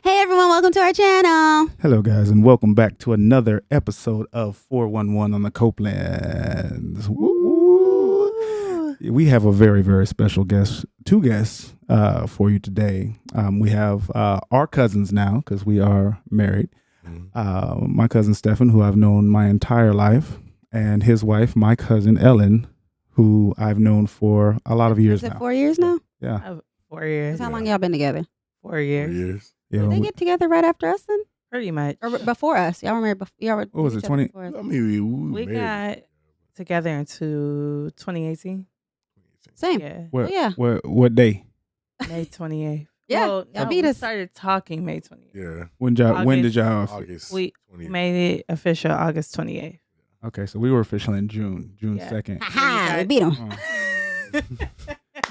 Hey everyone, welcome to our channel. Hello guys, and welcome back to another episode of 411 on the Copelands. Woo. We have a very, very special guest, two guests for you today. We have our cousins now because we are married. My cousin Stefan, who I've known my entire life, and his wife, my cousin Ellen, who I've known for a lot of years now. 4 years now? Yeah. 4 years. How long y'all been together? 4 years. Yeah, Did they get together right after us then? Pretty much. Or before us? Y'all were married before. Y'all were What was it, 20? before us. I mean, We got together into 2018. Same. Yeah. What, yeah. what day? May 28th. Yeah, Well, y'all no, beat we us. started talking May 28th. Yeah. When did y'all? August. We 20th. made it official August 28th. Okay, so we were official in June Yeah. 2nd. Ha! We beat him. Oh.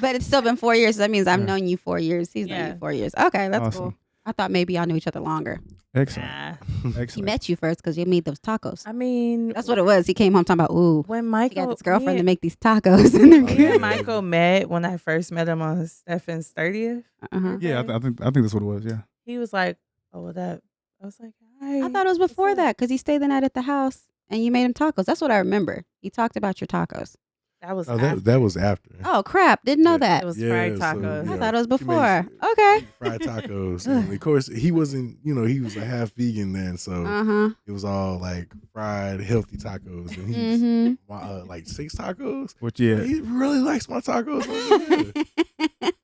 But it's still been 4 years. So that means I've Yeah. known you 4 years. He's known Yeah. you 4 years. Okay, that's Awesome. cool. I thought maybe y'all knew each other longer. Excellent. Nah. He Excellent. met you first because you made those tacos. I mean, That's what it was. He came home talking about, ooh, when he Michael got this girlfriend to me, make these tacos. And they're me good. and Michael met when I first met him on Stefan's 30th. Uh-huh. Yeah, I think that's what it was. Yeah. He was like, "Oh, what up?" I was like, "Hi." I thought it was before what's up?" that because he stayed the night at the house and you made him tacos. That's what I remember. He taled about your tacos. That was Oh, after. that was after. Oh, crap. Didn't know Yeah. that. It was Yeah, fried so, tacos. I yeah. thought it was She made before. Okay. Fried tacos. And of course, he wasn't, he was a half vegan then. So Uh-huh. it was all like fried, healthy tacos. And he's Mm-hmm. like 6 tacos. Which yeah, He really likes my tacos.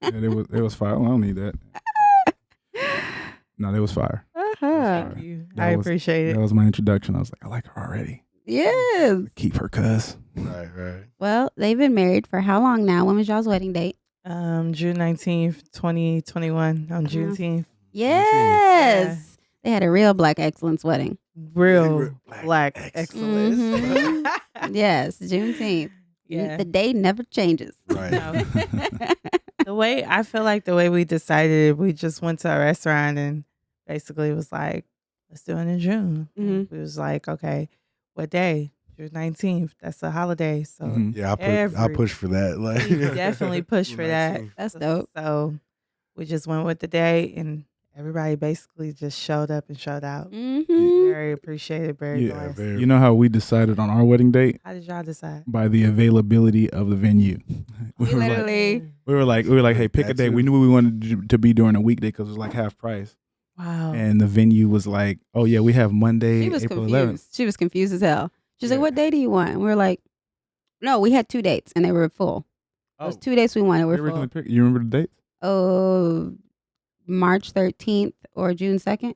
yeah, it was fire. Well, I don't need that. No, it was fire. Uh-huh. Thank you. That I was- appreciate That it. was my introduction. I was like, I like her already. Yes. Keep her, cuz. Right. Well, they've been married for how long now? When was y'all's wedding date? June 19th, 2021 on Juneteenth. Yes. They had a real Black excellence wedding. Real Black black excellence. Mhm. Yes, Juneteenth. Yeah. The day never changes. Right. No. The way I feel like the way we decided, we just went to a restaurant and basically was like, let's do it in June. Mhm. We was like, okay, what day? June 19th. That's a holiday. So Mhm. Yeah, I pushed for that. Like we definitely pushed for that. That's dope. So we just went with the day and everybody basically just showed up and showed out. Mm-hmm. Very appreciated, very Yeah, blessed. very. You know how we decided on our wedding date? How did y'all decide? By the availability of the venue. We were like, literally- we were like, hey, pick a That day. too. We knew we wanted to be during a weekday because it was like half price. Wow. And the venue was like, oh yeah, we have Monday, She was April confused. 11th. She was confused as hell. She's like, Yeah. what day do you want? And we were like, no, we had 2 dates and they were full. It was 2 dates we wanted. You We're full. originally picked- you remember the date? Oh, March 13th or June 2nd.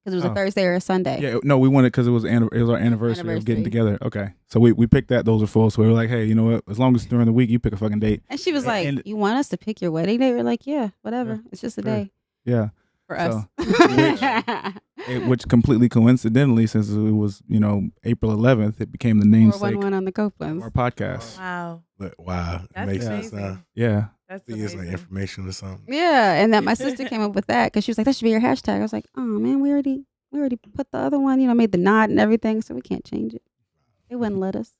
Because it was a Oh. Thursday or a Sunday. Yeah, no, we wanted because it was our anniversary of getting together. Okay, so we picked that. Those are full. So we were like, hey, you know what? As long as it's during the week, you pick a fucking date. And she was like, And- you want us to pick your wedding date? We're like, yeah, whatever. It's just a sure. day Yeah, for us. which completely coincidentally, since it was April 11th, it became the namesake 411 on the of Copelands. our podcast. Wow. Wow. It That's makes amazing. sense now. Yeah, That's I think it's like amazing. information or something. Yeah, and that my sister came up with that because she was like, that should be your hashtag. I was like, oh man, we already put the other one, made the nod and everything, so we can't change it. They wouldn't let us.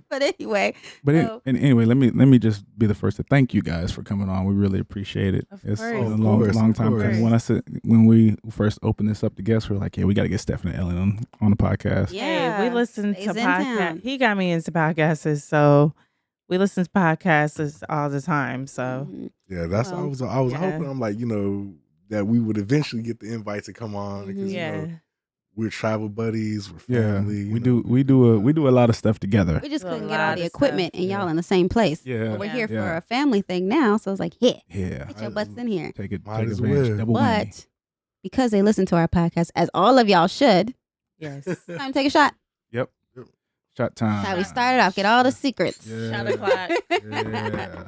But anyway, but So- anyway, let me just be the first to thank you guys for coming on. We really appreciate it. Of It's course. been a Of long course, long of time course. coming. When we first opened this up to guests, we were like, yeah, we got to get Stephen and Ellen on the podcast. yeah, Hey, we listen stays to in town. podcasts. He got me into podcasts, so we listen to podcasts all the time. So Mhm. Yeah, that's Well, I was yeah. hoping. I'm like, that we would eventually get the invite to come on because yeah, we're travel buddies, we're Yeah, family. we do a lot of stuff together. We just Do a couldn't get lot all the of equipment stuff. and y'all in the same place. Yeah, But we're Yeah. here for Yeah. a family thing now, so it's like, yeah, yeah. get your butts in here. Take it, Might take as advantage. well. Double whammy. But because they listen to our podcast, as all of y'all should, yes. time to take a shot. Shot time. That's how we started off. Get all the secrets. Yeah. Shot o'clock. Yeah.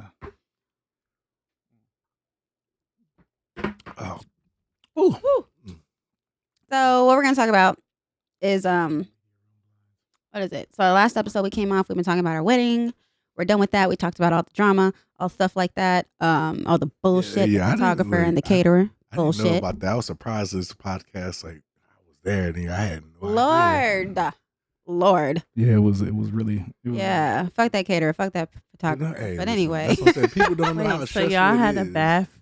Oh, So what we're gonna talk about is what is it? So our last episode we came off, we've been talking about our wedding. We're done with that. We talked about all the drama, all stuff like that. All the bullshit, Yeah, I the didn't photographer and the really- caterer. I didn't know Bullshit. about that. I was surprised this podcast. Like I was there, and I had no idea. Lord. Yeah, it was really. Yeah. Fuck that caterer. Fuck that photographer. Hey, but listen, anyway. that's what I'm saying. People don't know how Wait, so stressful y'all it had a is. bath?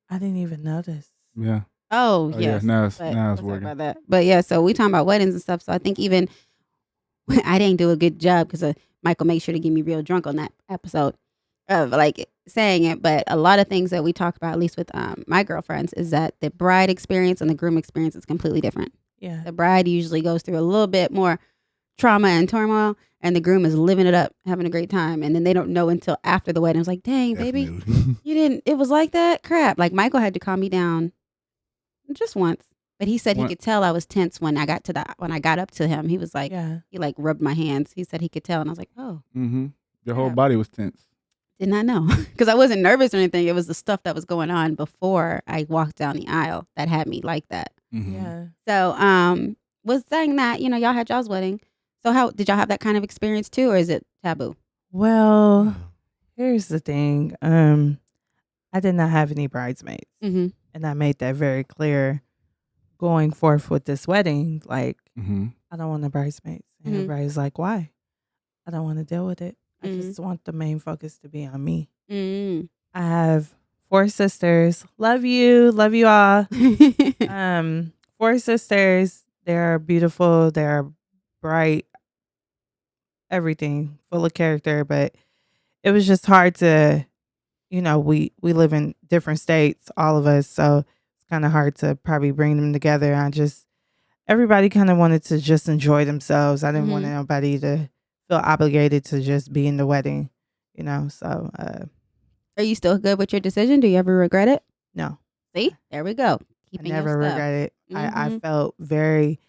I didn't even notice. Yeah. Oh, Oh, yeah, yes. now it's But now we'll it's talk working. about that. But yeah, so we talking about weddings and stuff. So I think even I didn't do a good job because Michael made sure to get me real drunk on that episode of like saying it. But a lot of things that we talk about, at least with my girlfriends, is that the bride experience and the groom experience is completely different. Yeah. The bride usually goes through a little bit more trauma and turmoil, and the groom is living it up, having a great time. And then they don't know until after the wedding. It's like, dang, baby, Definitely. you didn't. It was like that. Crap. Like Michael had to calm me down just once, but he said he What? could tell I was tense when I got up to him. He was like, Yeah. he like rubbed my hands. He said he could tell, and I was like, oh, Mm-hmm. Your whole Yeah. body was tense. did not know because I wasn't nervous or anything. It was the stuff that was going on before I walked down the aisle that had me like that. Mm-hmm. Yeah. So, was saying that y'all had y'all's wedding. So how did y'all have that kind of experience too, or is it taboo? Well, here's the thing. I did not have any bridesmaids. Mm-hmm. And I made that very clear going forth with this wedding. Like, Mm-hmm. I don't want the bridesmaids. And Mhm. everybody's like, why? I don't want to deal with it. I Mhm. just want the main focus to be on me. Mm. I have 4 sisters. Love you all. 4 sisters. They're beautiful. They're bright. Everything, full of character. But it was just hard to, we live in different states, all of us. So it's kind of hard to probably bring them together. Everybody kind of wanted to just enjoy themselves. I didn't want Mhm. nobody to feel obligated to just be in the wedding, So Are you still good with your decision? Do you ever regret it? no, See, there we go. I Keeping never your stuff. regret it. I Mhm. felt very,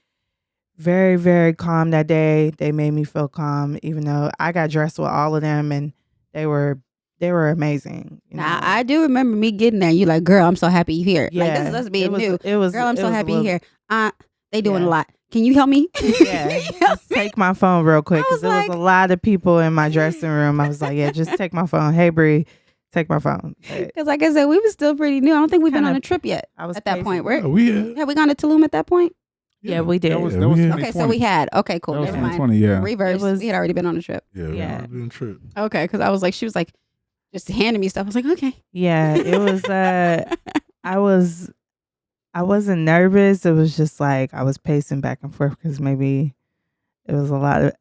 very, very calm that day. They made me feel calm, even though I got dressed with all of them, and they were amazing. Now I do remember me getting there. You like, girl, I'm so happy you here. Yeah, like this is us being it was, new. It was, Girl, I'm it so was a happy you little- here. They doing Yeah. a lot. Can you help me? Yeah, just take my phone real quick I was because there was like- a lot of people in my dressing room. I was like, yeah, just take my phone. Hey, Bree, take my phone. But Because like I said, we was still pretty new. I don't think we've been Kinda- on a trip yet. I was At that pacing. point, where Oh, we had. have we gone to Tulum at that point? Yeah, we did. That was Yeah, that was we had. 2020. Okay, so we had. Okay, cool. That was Never mind. 2020. Yeah. Reverse. It was- we had already been on a trip. Yeah, we Yeah. all been trip. Okay, because I was like, she was like, just handing me stuff. I was like, okay. Yeah, it was. I wasn't nervous. It was just like I was pacing back and forth because maybe it was a lot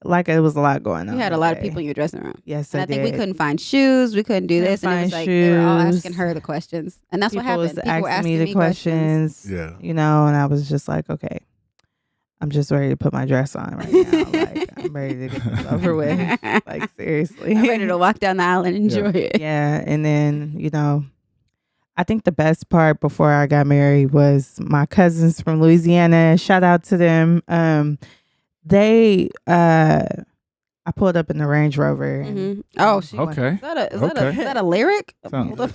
going on. You had a that lot of day. people in your dressing room. Yes, And I think we did. couldn't find shoes. We couldn't do Couldn't this. And it was find like they were all shoes. asking her the questions. And that's what People happened. was People were asking me the questions. Yeah. And I was just like, okay, I'm just ready to put my dress on right now. Like, I'm ready to get this over with. Like, seriously. I'm ready to walk down the aisle and enjoy it. Yeah, and then I think the best part before I got married was my cousins from Louisiana. Shout out to them. I pulled up in the Range Rover. And Mhm. Oh, she went. Okay. Is that Okay. a lyric? Sounds- Hold up.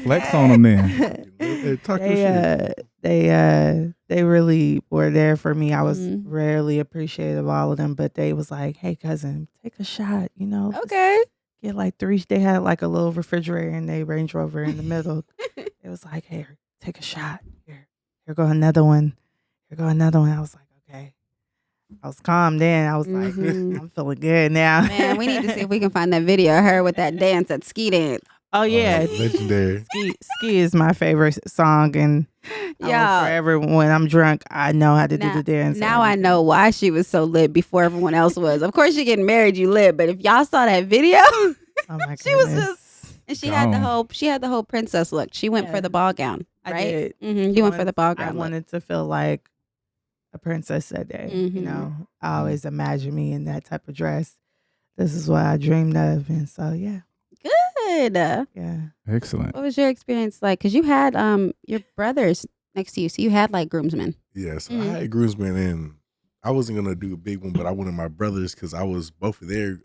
Flex on them then. Hey, talk your shit. They really were there for me. I was Mhm. rarely appreciative of all of them, but they was like, "Hey, cousin, take a shot." Just Okay. get like 3. They had like a little refrigerator in their Range Rover in the middle. It was like, "Hey, take a shot. Here go another one. Here go another one." I was like, "Okay." I was calm then. I was like, Mhm. "I'm feeling good now." Man, we need to see if we can find that video of her with that dance, that ski dance. Oh yeah, Legendary. ski is my favorite song, and I will Yeah. forever when I'm drunk, I know how to do the dance. Now I know why she was so lit before everyone else was. Of course, you getting married, you lit. But if y'all saw that video, Oh my she was goodness. just, and she had Gone. the whole princess look. She went Yeah. for the ball gown, I right? did. Mm-hmm. You went for the ball I gown. look. wanted to feel like a princess that day. Mhm. I always imagine me in that type of dress. This is what I dreamed of, and so yeah. Good. Yeah. Excellent. What was your experience like? Because you had your brothers next to you, so you had like groomsmen. Yeah, so Mhm. I had groomsmen, and I wasn't gonna do a big one, but I wanted my brothers because I was both of their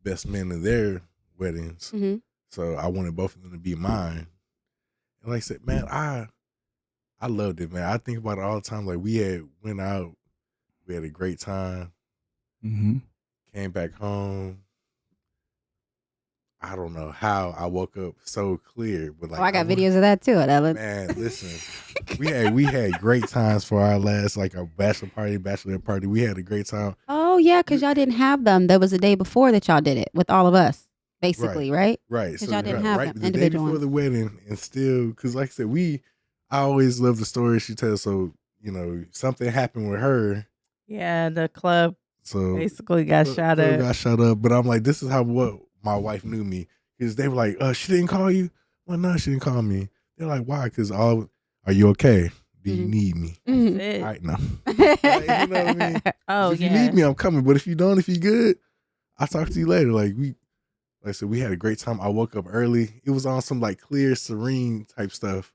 best men in their weddings. Mm-hmm. So I wanted both of them to be mine. And like I said, man, I loved it, man. I think about it all the time. Like we went out, we had a great time, Mm-hmm. came back home. I don't know how I woke up so clear, but like I got went- videos of that too. Ellen. Man, listen, we had great times for our last like our bachelorette party. We had a great time. Oh yeah, because y'all didn't have them. There was a day before that y'all did it with all of us, basically, right? Right. 'Cause y'all didn't have right the the day individual before ones. the wedding, and still, because like I said, I always love the story she tells. So, something happened with her. Yeah, the club So basically got shot club up. got shut up. But I'm like, this is what my wife knew me. Because they were like, she didn't call you? Well, no, she didn't call me. They're like, why? Because are you okay? Do you need me? Mhm. That's it. All right, no. Like, you know what I mean? Oh, If you yeah. need me, I'm coming. But if you don't, if you good, I'll talk to you later. Like I said, we had a great time. I woke up early. It was on some like clear, serene type stuff.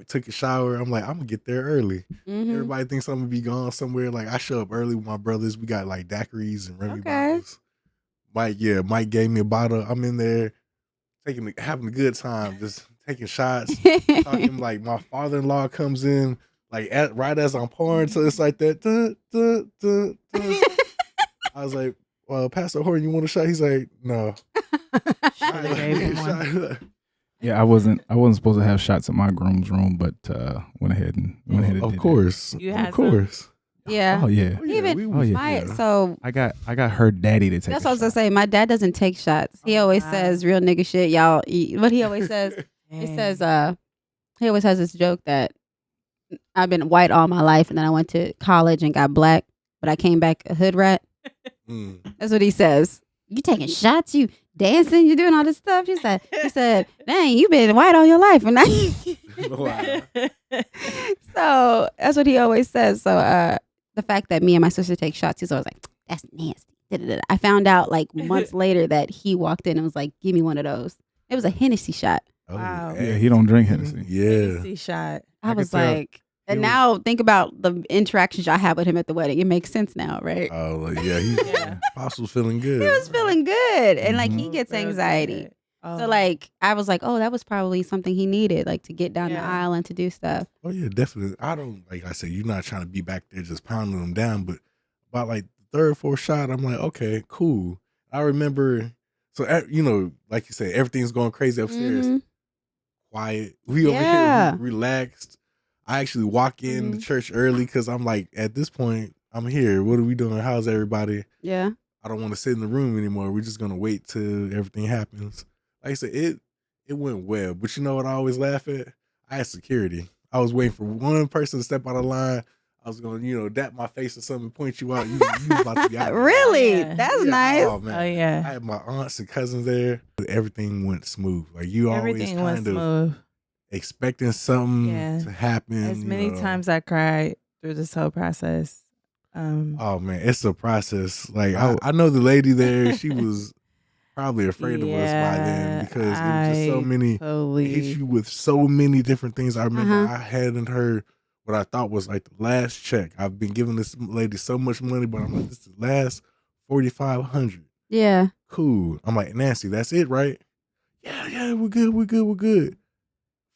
Took a shower. I'm like, I'm gonna get there early. Mhm. Everybody thinks I'm gonna be gone somewhere. Like I show up early with my brothers. We got like daiquiris and Remy Okay. bottles. Mike gave me a bottle. I'm in there having a good time, just taking shots. Talking like my father-in-law comes in like right as I'm pouring, so it's like that. I was like, well, Pastor Horton, you want a shot? He's like, no. Shoulda gave him one. Yeah, I wasn't supposed to have shots in my groom's room, but went ahead and did Of that. course. You Of had course. Yeah. Oh yeah. Even Oh, yeah. my so I got her daddy to take. that's a what I was gonna shot. say. My dad doesn't take shots. He Oh, always wow. says real nigga shit, y'all eat. What he always says, he Dang. says, he always has this joke that I've been white all my life and then I went to college and got black, but I came back a hood rat. Mm. That's what he says. You taking shots, you dancing, you doing all this stuff. He said, dang, you been white all your life. And Wow. so that's what he always says. So the fact that me and my sister take shots, he's always like, that's nasty. Da-da-da-da. I found out like months later that he walked in and was like, give me one of those. It was a Hennessy shot. Wow. Yeah, he don't drink Hennessy. Yeah. Hennessy shot. I could was tell like, and he was- now think about the interactions y'all had with him at the wedding. It makes sense now, right? Oh, like, yeah. Yeah. Pops was feeling good. He was feeling good. And like he Oh, gets real anxiety. good. Oh. So like I was like, oh, that was probably something he needed, like to get down the Yeah. aisle and to do stuff. Oh yeah, definitely. I don't like I said, you're not trying to be back there just pounding them down, but about like the third, fourth shot, I'm like, okay, cool. I remember, so like you said, everything's going crazy upstairs. Mhm. Quiet. We over Yeah. here relaxed. I actually walk in the church early because I'm like, at this point, I'm here. What are we doing? How's everybody? Yeah. I don't want to sit in the room anymore. We're just gonna wait till everything happens. Like I said, it went well. But you know what I always laugh at? I had security. I was waiting for one person to step out of line. I was gonna, dap my face or something, point you out. You about to be out. Really? Yeah. That's Yeah, nice. Oh man. Oh, I yeah. had my aunts and cousins there. Everything went smooth. Like you always Everything went kind of smooth. expecting something Yeah. to happen. As many times I cried through this whole process. Oh man, it's a process. Like Oh. I know the lady there, she was probably afraid of us by then because it was just so many. It Totally. hit you with so many different things. I remember Uh-huh. I hadn't heard what I thought was like the last check. I've been giving this lady so much money, but I'm like, this is the last 4,500. Yeah. Cool. I'm like, Nancy, that's it, right? Yeah, we're good. A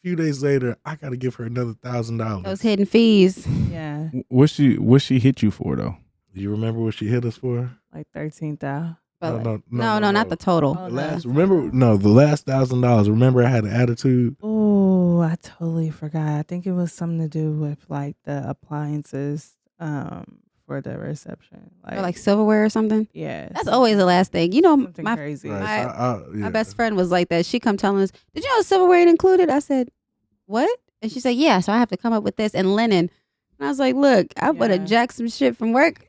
few days later, I got to give her another $1,000. Those hidden fees. Yeah. What she hit you for though? Do you remember what she hit us for? Like 13,000. But No, not the total. Oh, The no. last, the last $1,000. Remember, I had an attitude. Oh, I totally forgot. I think it was something to do with like the appliances for the reception. Or like silverware or something. yeah. That's always the last thing. You know, something my crazy. Right, My- so my yeah. best friend was like that. She come telling us, did you know silverware ain't included? I said, what? And she said, yeah, so I have to come up with this and linen. And I was like, look, I would have Yeah. jacked some shit from work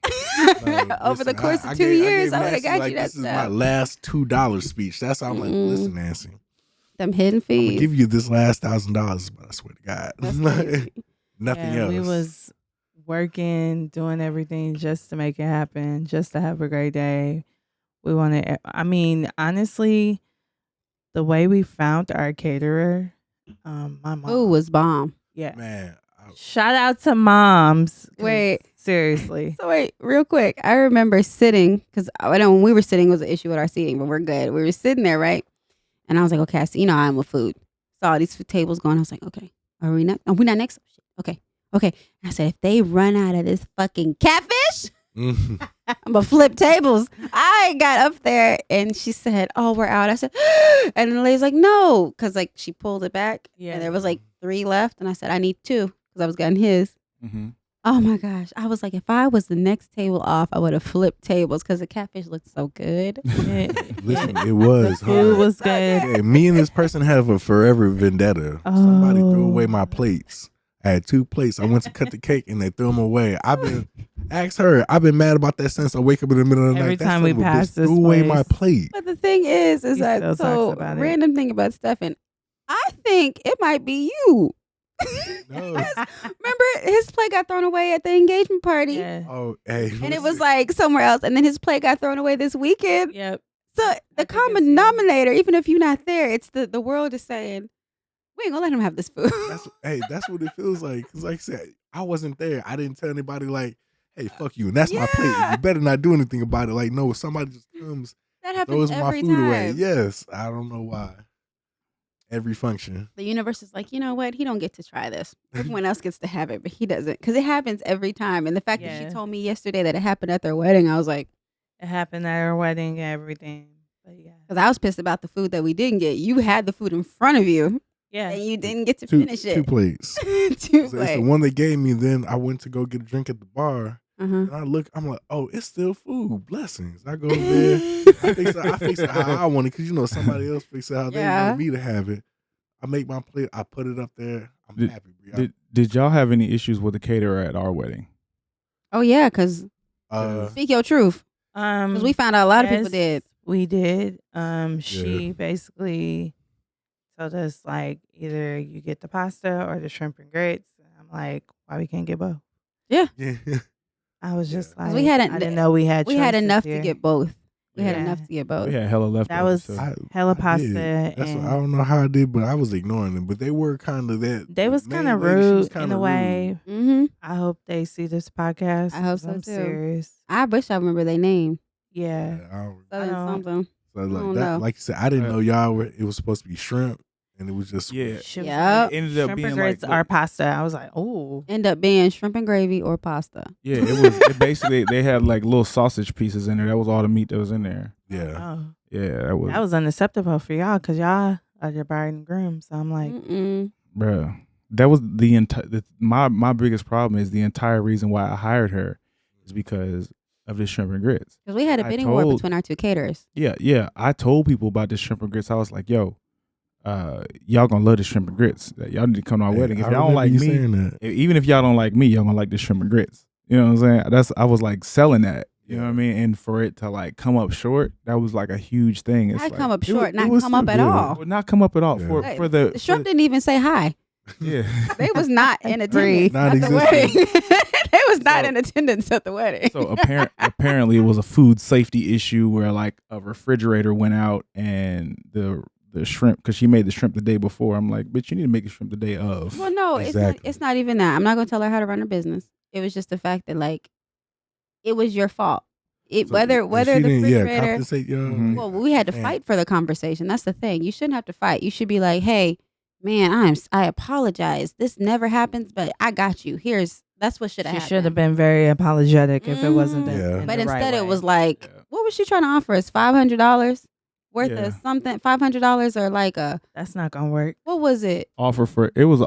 No, over the listen, course I of 2 gave years. I would have Nancy, got like, you that this is my stuff. last $2 speech. That's how I'm like, Mm-mm. listen, Nancy, Them hidden I'm gonna fees. give you this last $1,000, but I swear to God, That's crazy. nothing Yeah, else. we was working, doing everything just to make it happen, just to have a great day. We wanted, I mean, honestly, the way we found our caterer, my mom. Ooh, was bomb. Yeah. Man, Shout out to moms. 'cause Wait. Seriously. So wait, real quick. I remember sitting, because I know when we were sitting was an issue with our seating, but we're good. We were sitting there, right? And I was like, okay, I see, you know, I'm with food. Saw these tables going. I was like, okay, are we not? Are we not next? Okay. And I said, if they run out of this fucking catfish, I'm gonna flip tables. I got up there and she said, oh, we're out. I said, and the lady's like, no, because like she pulled it back. Yeah. And there was like 3 left. And I said, I need 2 because I was getting his. Mm-hmm. Oh my gosh. I was like, if I was the next table off, I would have flipped tables because the catfish looked so good. Listen, it was The food hard. was good. Yeah, me and this person have a forever vendetta. Somebody threw away my plates. I had 2 plates. I went to cut the cake and they threw them away. I've been mad about that since I wake up in the middle of the Every night. That time we son of a pass bitch this threw away my place. plate. But the thing is He that still so talks about it. random thing about Stefan. I think it might be you. No. Remember, his plate got thrown away at the engagement party, Yeah. Oh, hey. and it was like somewhere else, and then his plate got thrown away this weekend. Yep. So the think it's common you. denominator, even if you're not there, it's the world is saying, we ain't gonna let him have this food. that's what it feels like. Because like I said, I wasn't there. I didn't tell anybody like, hey, fuck you. And that's my plate. Yeah. You better not do anything about it. Like, no, somebody just comes, That throws happens my every food time. away. Yes. I don't know why. Every function. The universe is like, you know what? He don't get to try this. Everyone else gets to have it, but he doesn't, because it happens every time. And the fact that Yeah. she told me yesterday that it happened at their wedding, I was like, It happened at our wedding and everything. But yeah. because I was pissed about the food that we didn't get. You had the food in front of you, Yeah. and you didn't get to Two finish it. plates. Two It's the plates. one they gave me. Then I went to go get a drink at the bar. Uh-huh. And I look, I'm like, oh, it's still food. Blessings. I go there. I fix it how I want it. Because, you know, somebody else fix it how they Yeah. want me to have it. I make my plate. I put it up there. I'm happy. Did y'all have any issues with the caterer at our wedding? Oh yeah, because speak your truth. Because we found out a lot of people yes, did. We did. She basically told us like either you get the pasta or the shrimp and grits. And I'm like, why we can't get both? Yeah. I was just like, we had I didn't know we had. We had choices enough here. to get both. We had Yeah. enough to get both. We had hella left. That was hella I pasta. did. That's what, I and don't know how I did, but I was ignoring them. But they were kind of that. they was main kind of lady, she was rude in kinda a way. Mm-hmm. I hope they see this podcast. I hope 'cause so, I'm too. serious. I wish I remember their name. Yeah. I don't- Southern don't- something. So I like don't that, know. like you said, I didn't know y'all were. It was supposed to be shrimp, and it was just Yeah. She was Yep. like, It ended up shrimp being and like grits are pasta. I was like, oh. End up being shrimp and gravy or pasta. Yeah, it basically they had like little sausage pieces in there. That was all the meat that was in there. Yeah. Oh. Yeah, that was Unacceptable for y'all because y'all are the bride and groom. So I'm like, Mm-mm. bruh. That was the entire my biggest problem is the entire reason why I hired her is because of this shrimp and grits. Because we had a I bidding war told- between our two caterers. Yeah. I told people about this shrimp and grits. I was like, yo, y'all gonna love this shrimp and grits. Y'all need to come to our wedding. If I y'all don't remember like you me, saying that. even if y'all don't like me, y'all gonna like this shrimp and grits. You know what I'm saying? I was like selling that. You know what I mean? And for it to like come up short, that was like a huge thing. It's I like, come up it short, was- not it was come up still at good. all. would not come up at all Yeah. for the The shrimp didn't even say hi. yeah. They was not in attendance at the Non-existent. wedding. They was not So- in attendance at the wedding. So apparently it was a food safety issue where like a refrigerator went out and the shrimp, because she made the shrimp the day before. I'm like, bitch, you need to make the shrimp the day of. Well, no, Exactly. it's not even that. I'm not gonna tell her how to run her business. It was just the fact that like it was your fault. So- Whether and the she didn't, refrigerator. compensate y'all. Mhm. Well, we had to Man. fight for the conversation. That's the thing. You shouldn't have to fight. You should be like, hey, man, I apologize. This never happens, but I got you. That's what should have she happened. should have been very apologetic if it wasn't Mhm. that. Yeah. But instead, it was like, Yeah. what was she trying to offer us? $500 worth Yeah. of something. $500 or like that's not gonna work. what was it? Offer for it was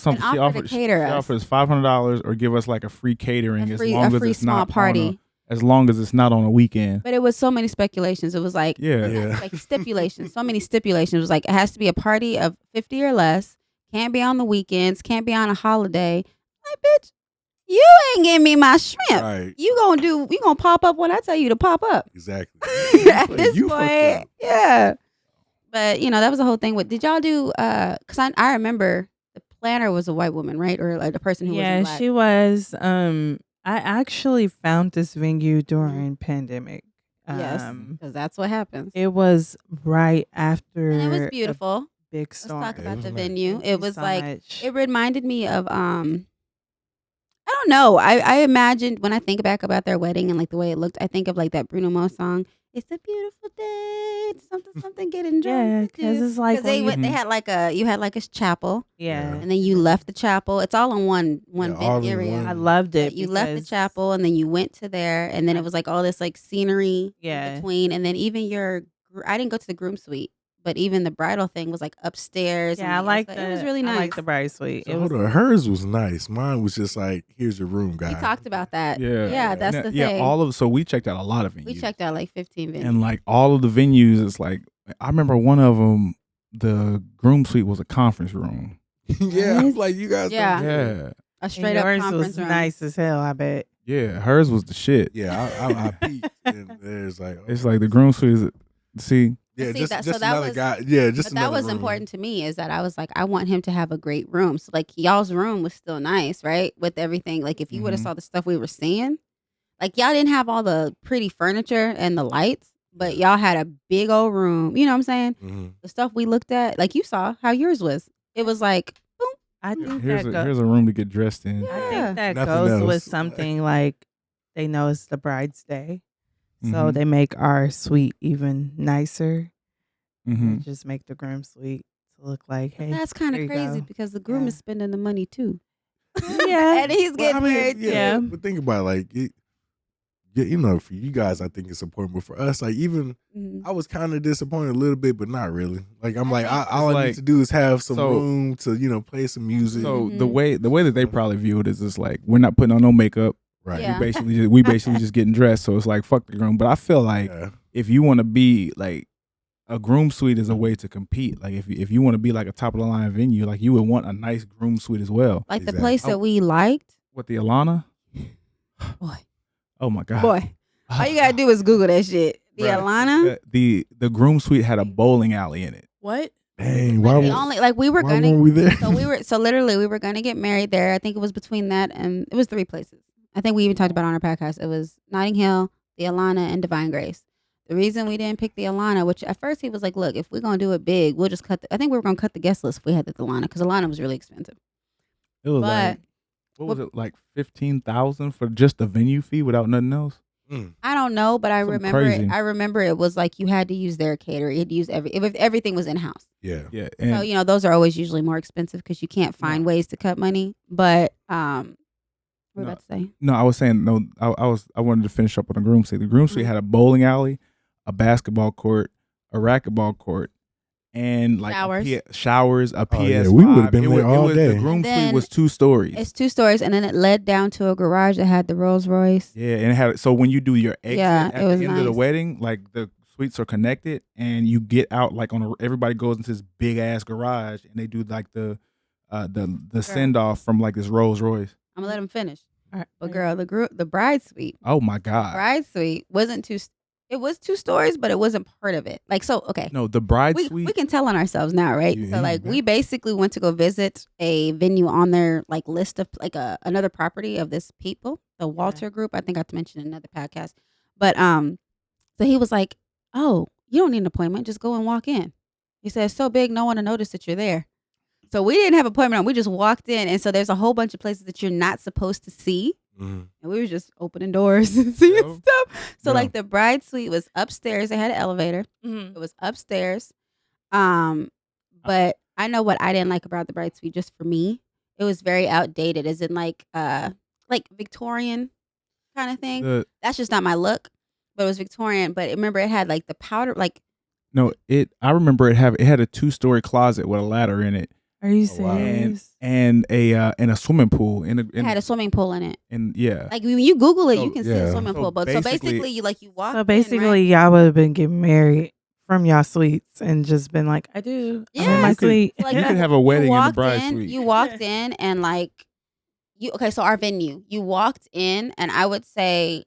something she offer to offered. cater She us. offers $500 or give us like a free catering A as free, long a as free it's small not party. as long as it's not on a weekend. But it was so many speculations. It was like, Yeah. Yeah. like stipulations. So many stipulations. It was like, it has to be a party of 50 or less. Can't be on the weekends. Can't be on a holiday. Like, bitch, you ain't giving me my shrimp. Right. You gonna pop up when I tell you to pop up. Exactly. At this You fucked point, up. yeah. But that was the whole thing. What did y'all do? Because I remember the planner was a white woman, right, or like the person who was in black. she was. I actually found this venue during pandemic. Yes, because that's what happens. It was right after. And it was a beautiful. big Let's storm. talk It about was the nice. venue. Thank It you was so like much. it reminded me of I don't know. I imagined when I think back about their wedding and like the way it looked, I think of like that Bruno Mars song. It's a beautiful day. Something getting drunk. Yeah, with 'cause you." it's like they when they had like a chapel, Yeah. and then you left the chapel. It's all in one Yeah, all vent in area. one. I loved it. But you left the because- chapel and then you went to there, and then it was like all this like scenery Yeah. in between, and then even I didn't go to the groom suite, but even the bridal thing was like upstairs. Yeah, I and like it was really I nice. like the bride suite. So It hold was on, hers was nice. Mine was just like, here's your room, guy. We talked about that. Yeah, that's Now- the yeah. thing. So we checked out a lot of venues. We checked out like 15 venues. and like all of the venues. It's like I remember one of them. The groom suite was a conference room. Yeah, I'm What? like, you guys. Yeah. Don't care. Yeah, a and straight up yours conference was room. nice as hell. I bet. yeah. Hers was the shit. Yeah, I peeked, and there's like, It's like the groom suite is. See, yeah, See, just that- so that another was- guy. Yeah, just But that another was room. important to me is that I was like, I want him to have a great room. So like y'all's room was still nice, right? With everything. Like if you would have Mhm. saw the stuff we were seeing, like y'all didn't have all the pretty furniture and the lights, but y'all had a big old room. You know what I'm saying? Mhm. The stuff we looked at, like you saw how yours was. It was like, boom. I think here's that a room to get dressed in. I Yeah. think that Nothing goes with else. something like they know it's the bride's day, so Mhm. they make our suite even nicer. Mm-hmm. And just make the groom suite to look like, hey, That's kind there of you crazy go. because the groom Yeah. is spending the money too. Yeah. And he's Well, getting I mean, married yeah. too. But think about it, like, you know, for you guys, I think it's important. But for us, like, even Mhm. I was kind of disappointed a little bit, but not really. Like, I'm I like, think all I it's need to do is have some so- room to, play some music. So Mhm. the way that they probably view it is just like we're not putting on no makeup. right. Yeah. We basically just getting dressed. So it's like fuck the groom. But I feel like Yeah. if you want to be like a groom suite is a way to compete. Like if you want to be like a top of the line venue, like you would want a nice groom suite as well. Like the Exactly. place that we liked. With the Alana, Boy. oh my god, Boy. All you gotta do is Google that shit. The Right. Alana. The groom suite had a bowling alley in it. What? Dang, Like, why, the only like we were why gonna weren't we there? so literally we were gonna get married there. I think it was between that and it was 3 places. I think we even talked about it on our podcast. It was Notting Hill, the Alana, and Divine Grace. The reason we didn't pick the Alana, which at first he was like, look, if we're gonna do it big, we'll just cut I think we were gonna cut the guest list if we had the Alana, because Alana was really expensive. It was But like what was it like 15,000 for just the venue fee without nothing else? I don't know, but I Something remember crazy. I remember it was like you had to use their catering. You had to use everything was in house. Yeah. Yeah, So and those are always usually more expensive because you can't find ways to cut money. But what were you about to say? no, I was saying no. I wanted to finish up on the groom suite. The groom suite had a bowling alley, a basketball court, a racquetball court, and like Showers. a Oh, yeah, PS5. we would've been there all The day. groom And suite then was 2 stories. It's 2 stories, and then it led down to a garage that had the Rolls Royce. Yeah, and it had so when you do your exit Yeah, at it was the end of the nice. wedding, like the suites are connected, and you get out like everybody goes into this big ass garage, and they do like the send off from like this Rolls Royce. I'm gonna let him finish. All right. But girl, the bride suite, Oh my god! bride suite wasn't two. It was 2 stories, but it wasn't part of it. Like so, okay. No, the bride we suite. can tell on ourselves now, right? Yeah, So like yeah. we basically went to go visit a venue on their like list of like another property of this people, the Walter Group. I think I mentioned in another podcast. But so he was like, "Oh, you don't need an appointment. Just go and walk in." He said, "It's so big, no one will notice that you're there." So we didn't have an appointment. We just walked in, and so there's a whole bunch of places that you're not supposed to see. Mhm. And we were just opening doors and seeing Yeah. stuff. So Yeah. like the bride suite was upstairs. They had an elevator. Mm-hmm. It was upstairs. But I know what I didn't like about the bride suite. Just for me, it was very outdated. As in like Victorian kind of thing. The- That's just not my look. But it was Victorian. But remember, it had like the powder, like no, I remember it had a 2-story closet with a ladder in it, Are you Oh, wow. serious? and a swimming pool it had a swimming pool in it. and yeah. Like when you Google it, So, you can see a yeah. swimming So pool. But basically- so basically, you walk. So basically, y'all would have been getting married from y'all suites and just been like, I do. I'm in Yeah. my You could- suite. Like, you could have a wedding in the bride suite. You walked in and like so our venue, you walked in and I would say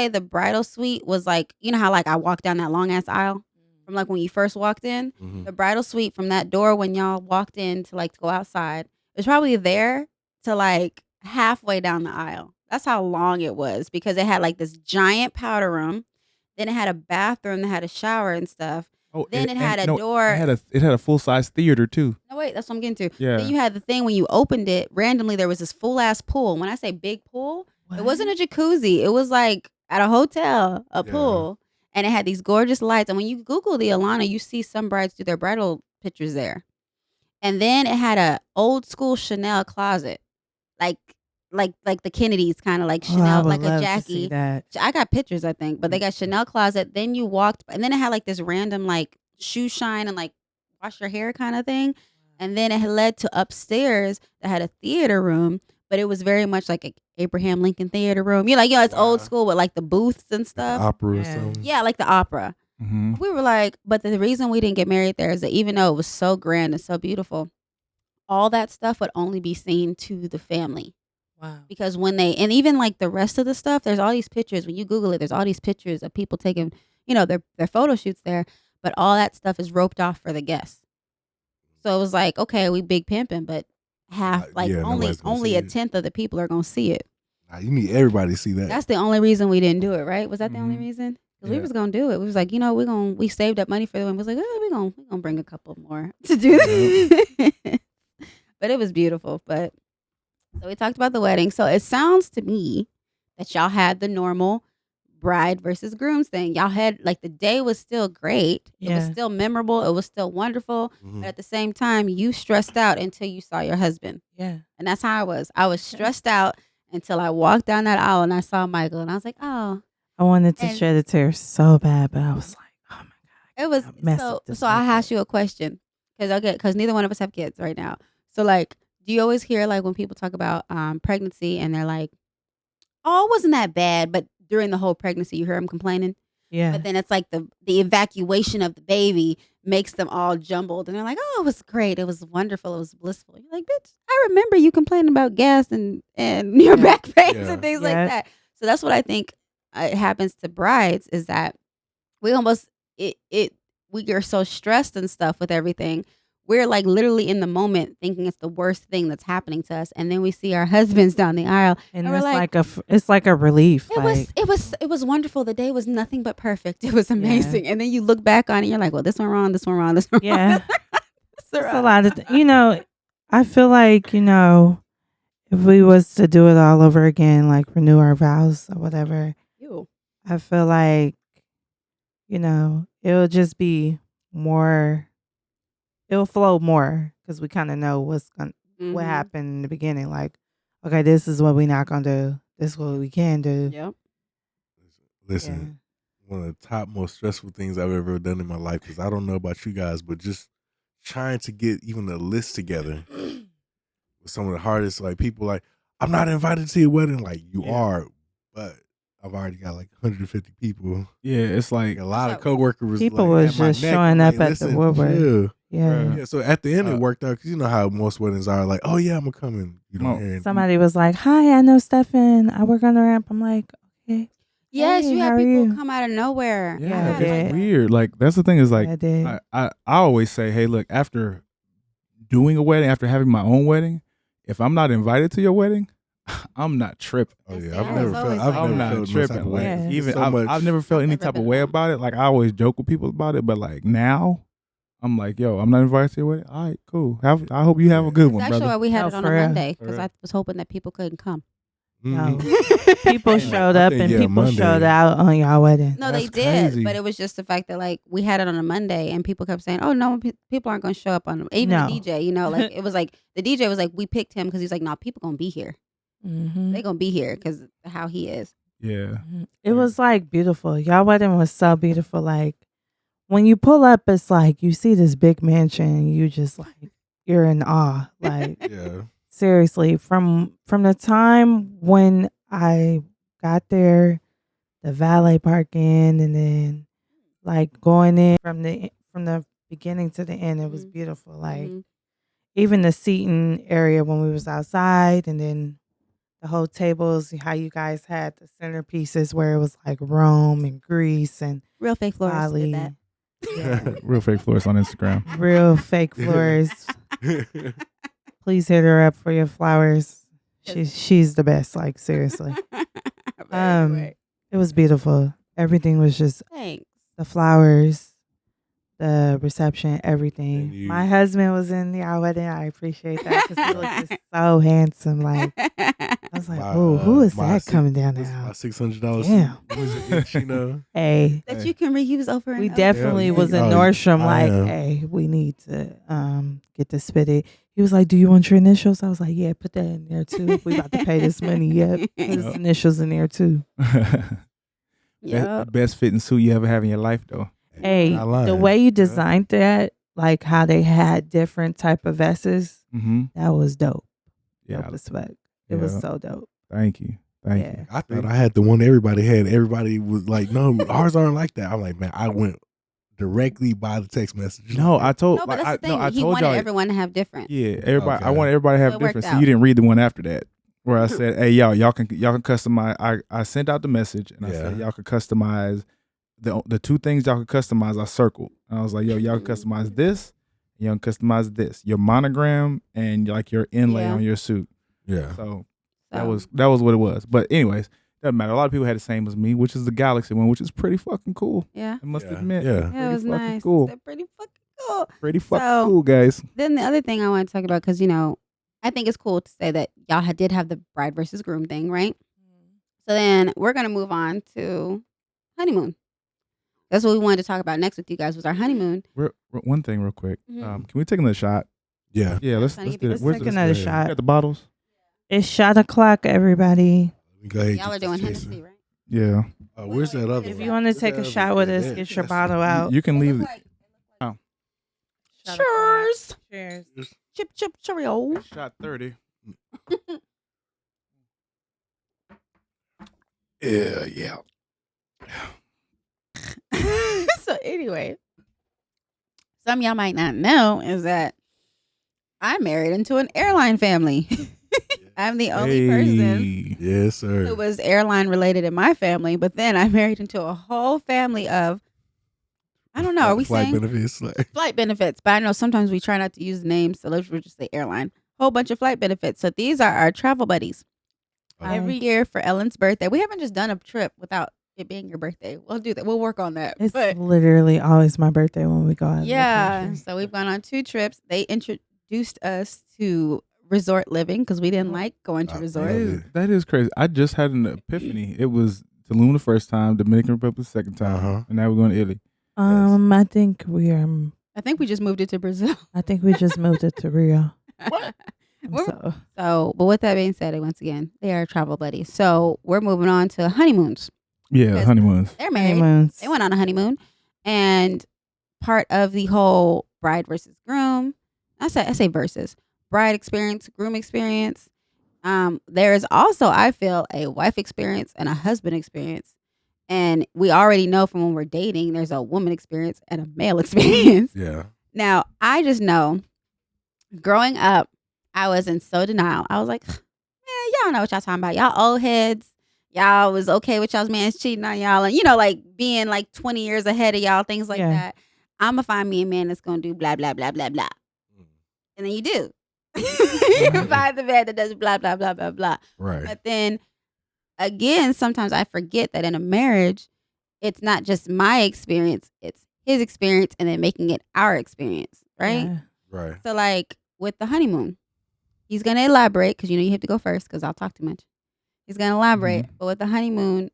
the bridal suite was like, you know how like I walked down that long ass aisle from like when you first walked in? Mhm. The bridal suite from that door when y'all walked in to like to go outside, it was probably there to like halfway down the aisle. That's how long it was because it had like this giant powder room. Then it had a bathroom that had a shower and stuff. Oh, Then it had a no, door. It had a full size theater too. No, wait, that's what I'm getting to. Yeah. Then you had the thing when you opened it, randomly there was this full ass pool. When I say big pool, it wasn't a jacuzzi. It was like at a hotel, a Yeah. pool. And it had these gorgeous lights. And when you Google the Alana, you see some brides do their bridal pictures there. And then it had a old school Chanel closet. Like like the Kennedys, kind of like Oh, I Chanel, would like a love to see Jackie. that. I got pictures, I think, but they got Chanel closet. Then you walked, and then it had like this random like shoe shine and like wash your hair kind of thing. And then it had led to upstairs that had a theater room, but it was very much like a Abraham Lincoln theater room. You're like, it's old Wow. school with like the booths and Like stuff. the opera or Yeah. something. Yeah, like the opera. Mm-hmm. We were like, but the reason we didn't get married there is that even though it was so grand and so beautiful, all that stuff would only be seen to the family. Wow. Because when and even like the rest of the stuff, there's all these pictures. When you Google it, there's all these pictures of people taking, their photo shoots there, but all that stuff is roped off for the guests. So it was like, okay, we big pimping, but half, like Yeah, nobody's gonna only see a it. tenth of the people are gonna see it. Nah, you need everybody to see that. That's the only reason we didn't do it, right? Was that the only Mhm. reason? Because we Yeah. was gonna do it. We was like, we saved up money for them. We was like, we gonna bring a couple more to do this. But it was beautiful. But so we talked about the wedding. So it sounds to me that y'all had the normal bride versus grooms thing. Y'all had like the day was still great. It was Yeah. still memorable. It was still wonderful. Mhm. But at the same time, you stressed out until you saw your husband. Yeah. And that's how I was. I was stressed out until I walked down that aisle and I saw Michael. And I was like, oh. I wanted to And- shed a tear so bad, but I was like, oh my God. It was I messed up this so I whole asked thing. you a question because neither one of us have kids right now. So like, do you always hear like when people talk about pregnancy and they're like, oh, it wasn't that bad, but during the whole pregnancy you hear them complaining, Yeah. but then it's like the evacuation of the baby makes them all jumbled and they're like, oh, it was great, it was wonderful, it was blissful. You're like, bitch, I remember you complaining about gas and your Yeah. back pains Yeah. and things Yeah. like that. So that's what I think it happens to brides is that we almost we are so stressed and stuff with everything. We're like literally in the moment thinking it's the worst thing that's happening to us, and then we see our husbands down the aisle. And And we're it's like- it's like a relief. It was wonderful. The day was nothing but perfect. It was amazing. And then you look back on it, and you're like, well, this went wrong, this went wrong, this went wrong. Yeah. this went It's a wrong. lot of I feel like, if we was to do it all over again, like renew our vows or whatever, Ew. I feel like, it'll just be more, it'll flow more because we kind of know what Mhm. happened in the beginning. Like, okay, this is what we not going to do. This is what we can do. Yep. Listen, one of the top most stressful things I've ever done in my life, because I don't know about you guys, but just trying to get even a list together was some of the hardest. Like people like, I'm not invited to your wedding. Like you Yeah. are, but I've already got like 150 people. Yeah, it's like Like a lot of So- coworkers was People like, was at my just neck, showing like, up at the listen, woodwork. chill. Yeah. Bruh. Yeah, so at the end it Uh, worked out because you know how most weddings are. Like, oh yeah, I'm gonna come and you don't Well, hear anything. Somebody was like, hi, I know Stefan. I work on the ramp. I'm like, okay. Yes, Hey, you how had are people you? come out of nowhere. yeah, Yeah, I it's did. weird. Like that's the thing is like I did. I always say, hey, look, after doing a wedding, after having my own wedding, if I'm not invited to your wedding, I'm not tripping. Oh yeah, Yeah, I've it's never felt. always I've like I'm never not felt no tripping. type of Like way. Yeah. It's even so I've much. never felt any Never type of been way alone. about it. Like I always joke with people about it, but like now, I'm like, yo, I'm not invited to your wedding. All right, cool. I hope you have a good That's one, actually brother. why we had No, it on for a real. Monday For because real. I was hoping that people couldn't come. No. Mhm. People Yeah. showed I up think, and yeah, people Monday. showed out on y'all wedding. No, they That's did, crazy. but it was just the fact that like we had it on a Monday and people kept saying, "Oh no, people aren't going to show up on even No. the DJ." Like it was like the DJ was like, "We picked him because he's like, no, people gonna be here. Mm-hmm. They gonna be here because how he is." Yeah. It was like beautiful. Y'all wedding was so beautiful. Like when you pull up, it's like you see this big mansion and you just like, you're in awe. Like Yeah. seriously, from the time when I got there, the valet parking, and then like going in from the beginning to the end, it was Mhm. beautiful. Like Mhm. even the seating area when we was outside, and then the whole tables, how you guys had the centerpieces where it was like Rome and Greece and Real fake florists Bali. did that. Yeah, Real fake florist on Instagram. real fake florists. Please hit her up for your flowers. She's the best. Like seriously, Right. it was beautiful. Everything was just Thanks. the flowers, the reception, everything. And you- My husband was in the wedding. I appreciate that because he looked just so handsome. Like, I was like, My, oh, who is my that six- coming down what's now? My $600. Damn. You know. Hey, That you can reuse over and we over. definitely Yeah, was in oh, Nordstrom. I Like, am. hey, we need to get this fitted. He was like, "Do you want your initials?" I was like, "Yeah, put that in there too. We about to pay this money. Yep, put his initials in there too." Yep. Best fitting suit you ever have in your life, though. Hey, Not lying. the way you designed that, like how they had different type of vests, Mm-hmm. that was dope. Yeah. Dope as fuck. It was Yeah. so dope. Thank you. Thank Yeah. you. I thought I had the one everybody had. Everybody was like, "No, ours aren't like that." I'm like, man, I went directly by the text message. No, I told. No, but like, that's the thing. I he told wanted y'all. everyone to have different. Yeah, everybody. I Okay. want everybody to have So it worked different. So out. you didn't read the one after that, where I said, "Hey, y'all can customize." I sent out the message and I said, Yeah. "Y'all can customize the two things y'all can customize." I circled and I was like, "Yo, y'all can customize this. Y'all can customize this. Your monogram and like your inlay Yeah. on your suit." Yeah. So that was what it was. But anyways, doesn't matter. A lot of people had the same as me, which is the Galaxy one, which is pretty fucking cool. Yeah. I must Yeah. admit. Yeah. It's Yeah, it pretty was fucking nice. cool. They're pretty fucking cool. Pretty fucking So- cool, guys. Then the other thing I want to talk about, because I think it's cool to say that y'all did have the bride versus groom thing, right? So then we're gonna move on to honeymoon. That's what we wanted to talk about next with you guys was our honeymoon. One thing, real quick. Mhm. Can we take another shot? Yeah. Yeah, let's Trying to do get it. Let's Where's take the, another good. you shot. got the bottles? It's shot o'clock, everybody. Go ahead. Y'all are doing Hennessy, right? Yeah. Where's that other If one? you want to Where's take that a other shot one? with Yeah, us, that- get your that's- bottle out. You can leave. Shot o'clock. Cheers. Cheers. Chip chip Cheerio. Shot 30. Yeah. So anyway, some of y'all might not know is that I'm married into an airline family. I'm the only person Yes, sir. who was airline related in my family, but then I married into a whole family of, I don't know, are we flight saying benefits? Like, flight benefits? But I know sometimes we try not to use names, so let's just say airline. Whole bunch of flight benefits. So these are our travel buddies. Every year for Ellen's birthday, we haven't just done a trip without it being your birthday. We'll do that. We'll work on that. It's But literally always my birthday when we go out. of the yeah, country. so we've gone on 2 trips. They introduced us to resort living because we didn't like going to I resort. love it. That is crazy. I just had an epiphany. It was Tulum the first time, Dominican Republic the second time, Uh-huh. and now we're going to Italy. I think we are. I think we just moved it to Brazil. I think we just moved it to Rio. We're- So, but with that being said, once again, they are travel buddies. So we're moving on to honeymoons. Yeah, Because honeymoons. They're married. honeymoons. They went on a honeymoon, and part of the whole bride versus groom, I say versus bride experience, groom experience. There is also, I feel, a wife experience and a husband experience, and we already know from when we're dating, there's a woman experience and a male experience. Yeah. Now, I just know, growing up, I was in so denial. I was like, man, y'all don't know what y'all talking about. Y'all old heads. Y'all was okay with y'all's man's cheating on y'all. And, like being like 20 years ahead of y'all, things like Yeah. that. I'm going to find me a man that's going to do blah, blah, blah, blah, blah. And then you do. You find the man that does blah, blah, blah, blah, blah. Right. But then, again, sometimes I forget that in a marriage, it's not just my experience. It's his experience and then making it our experience. Right? Yeah. Right. So, like with the honeymoon, he's going to elaborate because you have to go first because I'll talk too much. He's going to elaborate. But with the honeymoon,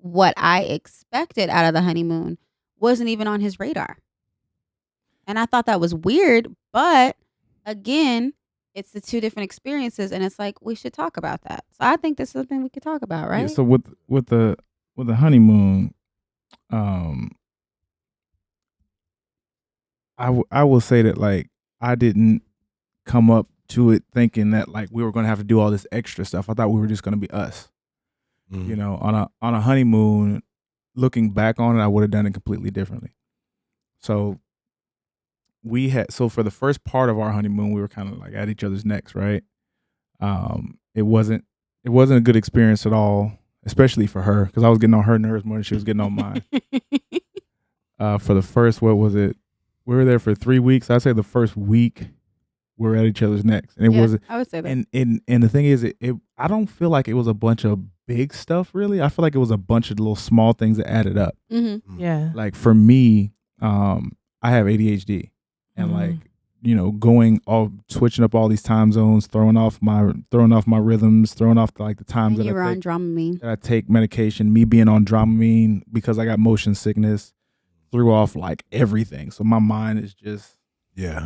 what I expected out of the honeymoon wasn't even on his radar. And I thought that was weird. But again, it's the 2 different experiences. And it's like, we should talk about that. So I think this is something we could talk about, right? Yeah, so with the honeymoon, I will say that like I didn't come up to it thinking that like we were going to have to do all this extra stuff. I thought we were just going to be us. Mhm. You know, on a honeymoon, looking back on it, I would have done it completely differently. So for the first part of our honeymoon, we were kind of like at each other's necks, right? It wasn't a good experience at all, especially for her, because I was getting on her nerves more than she was getting on mine. For the first, what was it? We were there for 3 weeks. I'd say the first week we were at each other's necks, and it Yeah, wasn't. I would say that. And the thing is, I don't feel like it was a bunch of big stuff really. I feel like it was a bunch of little small things that added up. Mm-hmm. Yeah. Like for me, I have ADHD, and Mhm. like going all switching up all these time zones, throwing off my rhythms, throwing off the times And that you were on Dramamine. I take medication, me being on Dramamine because I got motion sickness, threw off like everything. So my mind is just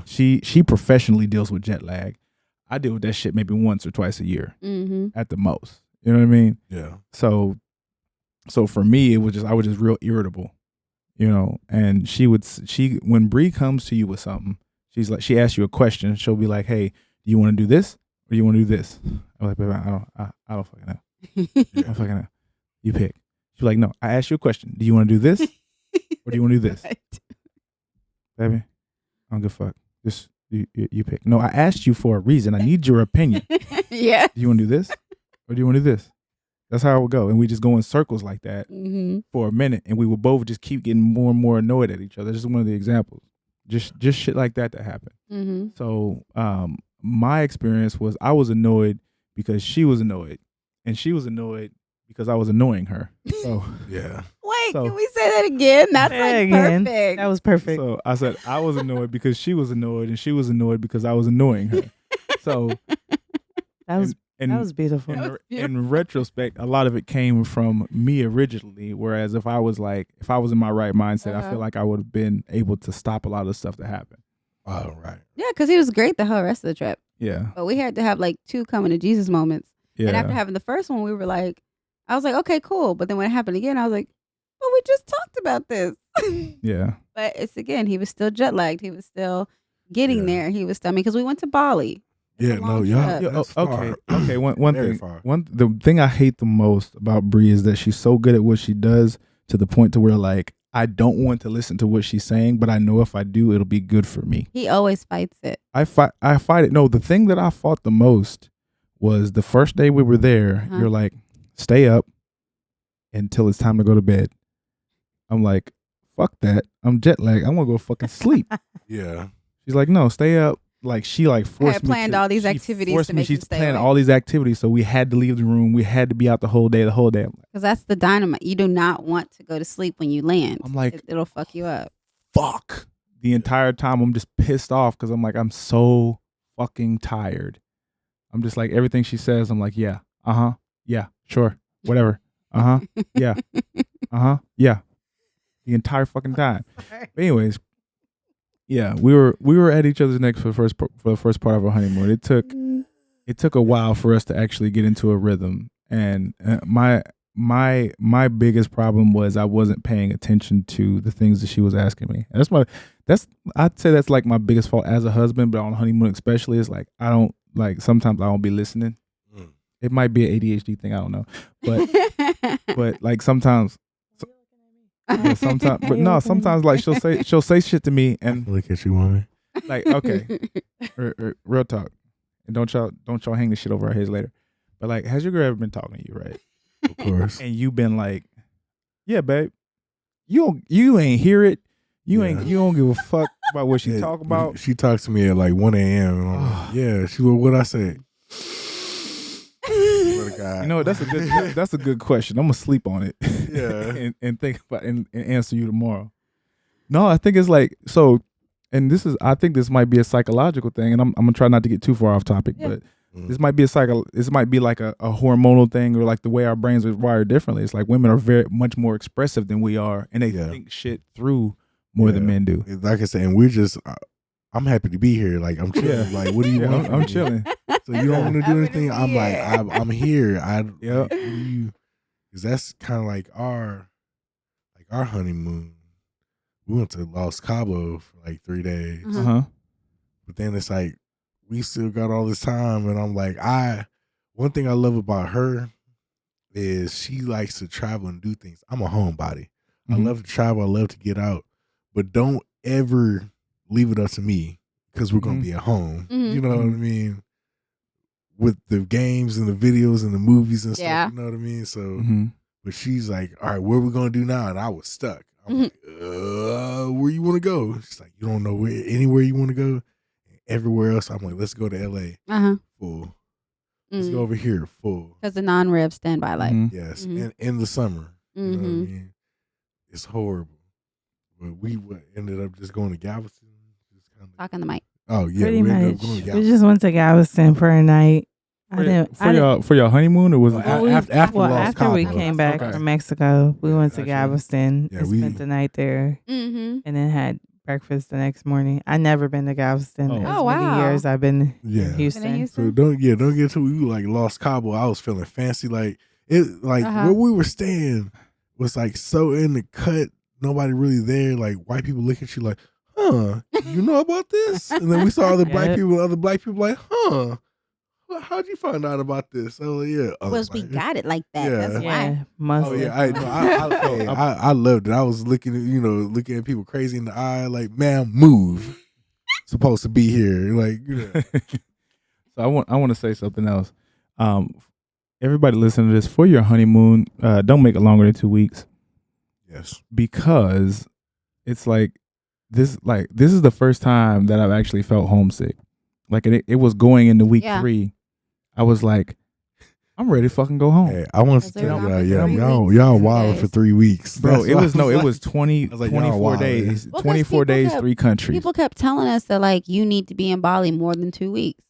She professionally deals with jet lag. I deal with that shit maybe once or twice a year at the most. You know what I mean? Yeah. So for me, I was just real irritable, and when Bree comes to you with something, she asks you a question. She'll be like, hey, do you want to do this or do you want to do this? I'm like, baby, I don't fucking know. I don't fucking know. You pick. She's like, no, I asked you a question. Do you want to do this or do you want to do this? Baby, I don't give a fuck. Just you pick. No, I asked you for a reason. I need your opinion. Yeah. Do you want to do this or do you want to do this? That's how it would go. And we just go in circles like that for a minute, and we would both just keep getting more and more annoyed at each other. This is one of the examples. Just shit like that happened. So my experience was I was annoyed because she was annoyed, and she was annoyed because I was annoying her. So yeah. Wait, can we say that again? That's perfect. That was perfect. So I said I was annoyed because she was annoyed, and she was annoyed because I was annoying her. So that was beautiful. In retrospect, a lot of it came from me originally. Whereas if I was in my right mindset, I feel like I would have been able to stop a lot of the stuff that happened. Oh, right. Yeah, because he was great the whole rest of the trip. Yeah. But we had to have like 2 coming to Jesus moments. Yeah. And after having the first one, we were like, I was like, okay, cool. But then when it happened again, I was like, but we just talked about this. Yeah. But it's again, he was still jet lagged. He was still getting there. He was still, because we went to Bali. Yeah, no, y'all. Okay. The thing I hate the most about Bree is that she's so good at what she does to the point to where like I don't want to listen to what she's saying, but I know if I do, it'll be good for me. He always fights it. I fight it. No, the thing that I fought the most was the first day we were there. You're like, stay up until it's time to go to bed. I'm like, fuck that. I'm jet lagged. I want to go fucking sleep. Yeah. She's like, no, stay up. Like she like forced me. I had planned all these activities to make you stay planned awake. all these activities, so we had to leave the room. We had to be out the whole day. Because that's the dynamite. You do not want to go to sleep when you land. I'm like, it'll fuck you up. Fuck. The entire time I'm just pissed off because I'm like, I'm so fucking tired. I'm just like, everything she says, I'm like, yeah, yeah, sure, whatever, yeah, yeah, the entire fucking time. But anyways, yeah, we were at each other's necks for the first part of our honeymoon. It took a while for us to actually get into a rhythm, and my biggest problem was I wasn't paying attention to the things that she was asking me. And I'd say that's like my biggest fault as a husband, but on honeymoon especially, is like I don't like sometimes I won't be listening. It might be an ADHD thing, I don't know, but like sometimes. Yeah, sometimes like she'll say shit to me and look at you, woman. Like, okay, real talk, and don't y'all hang this shit over our heads later. But like, has your girl ever been talking to you, right? Of course. And you've been like, yeah, babe, you ain't hear it. You don't give a fuck about what she talk about. She talks to me at like 1 a.m. and I'm like, yeah, she what I say. You know, that's a good question. I'm gonna sleep on it. Yeah. and think about and answer you tomorrow. No, I think it's like so, and I think this might be a psychological thing, and I'm gonna try not to get too far off topic, but this might be this might be like a hormonal thing, or like the way our brains are wired differently. It's like women are very much more expressive than we are, and they think shit through more than men do. Like I said, and we're just I'm happy to be here. Like I'm chilling. Yeah. Like what do you want? I'm chilling. So you don't want to do anything? I'm like I'm here. Because that's kind of like our honeymoon. We went to Los Cabos for like 3 days. But then it's like we still got all this time, and I'm like one thing I love about her is she likes to travel and do things. I'm a homebody. I love to travel. I love to get out, but don't ever leave it up to me because we're gonna be at home. You know what I mean? With the games and the videos and the movies and stuff, you know what I mean? So, but she's like, all right, what are we gonna do now? And I was stuck. I'm like, where you want to go? She's like, you don't know anywhere you want to go? Everywhere else, I'm like, let's go to LA. Full. Let's go over here. Full. Because the non-rev standby life. Yes, and in the summer. You know what I mean? It's horrible. But we ended up just going to Galveston. Talk on the mic. Oh yeah, Pretty we ended up much. going to We Galveston. just went to Galveston for a night. For your honeymoon, or was it? Well, after Lost after we Cabo. came back Okay. from Mexico, we Yeah, went to gotcha. Galveston Yeah, and we- spent the night there, Mm-hmm. and then had breakfast the next morning. I never been to Galveston. Oh. As Oh, many wow. years I've been Yeah. in Houston. Houston? So don't get to we like Lost Cabo. I was feeling fancy, like it, like where we were staying was like so in the cut. Nobody really there. Like white people look at you like, huh, you know about this? And then we saw other black people like, huh, well, how'd you find out about this? Oh yeah, Was we got it like that. Yeah. That's why. Yeah, must. Oh yeah, I loved it. I was looking at people crazy in the eye, like, man, move. Supposed to be here, like, So I want to say something else. Everybody listen to this. For your honeymoon, don't make it longer than 2 weeks, yes, because it's like this is the first time that I've actually felt homesick. Like it was going into week 3. I was like, I'm ready to fucking go home. Hey, I want to Because they were tell gone y'all, for 3 y'all weeks, wilding 2 for 3 weeks, Bro, That's it why was I it was 20, I was like, y'all 24 wild. days. Well, 'cause 24 people days, kept- 3 countries. People kept telling us that like you need to be in Bali more than 2 weeks.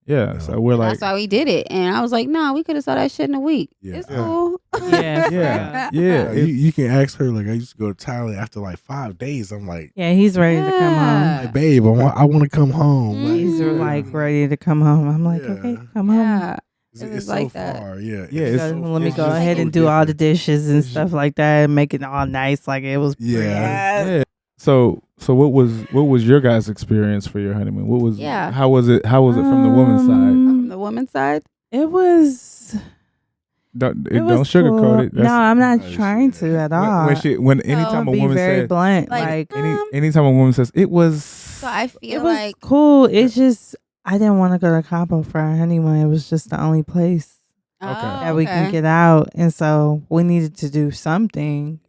Yeah, so we're like, That's why we did it. And I was like, no, we could have saw that shit in a week. Yeah. It's Yeah. cool. yeah. You can ask her, like, I used to go to Thailand after like 5 days. I'm like, Yeah, he's ready to come home. like, babe, I want to come home. Like, He's Mhm. like ready to come home. I'm like, Yeah. okay, come home. Yeah. it's, it was it's like so that. far, yeah. Yeah, it's it's- so Let me far. go It's ahead so and do all the different. dishes and It's stuff like that, and make it all nice, like it was. Yeah. yeah. So what was your guys' experience for your honeymoon? What was Yeah. How was it from the woman's side? From the woman's side. It was. Don't It was sugarcoat cool. it. No, I'm not Nice, trying yeah. to at all. When anytime a be woman very says blunt. Like, Like, anytime a woman says it was, So I it feel was like cool. It's just I didn't want to go to Cabo for our honeymoon. It was just the only place Okay. that we can get out, and so we needed to do something.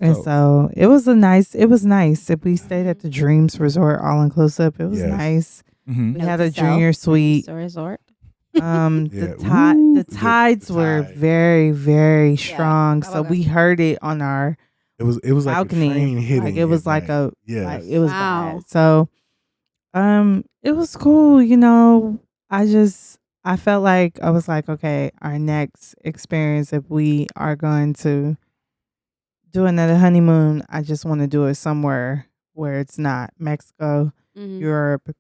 And so it was nice. If we stayed at the Dreams Resort all inclusive, it was Yes. nice. Mhm. We Note had to a self, junior suite. resort. Yeah. The tides were tide. very, very strong. that So was we heard it on our It was like balcony. a train hitting. Like it was at like night. like it was Wow. bad. So it was cool, I felt like I was like, okay, our next experience, if we are going to do another honeymoon, I just want to do it somewhere where it's not Mexico, Mhm. Europe,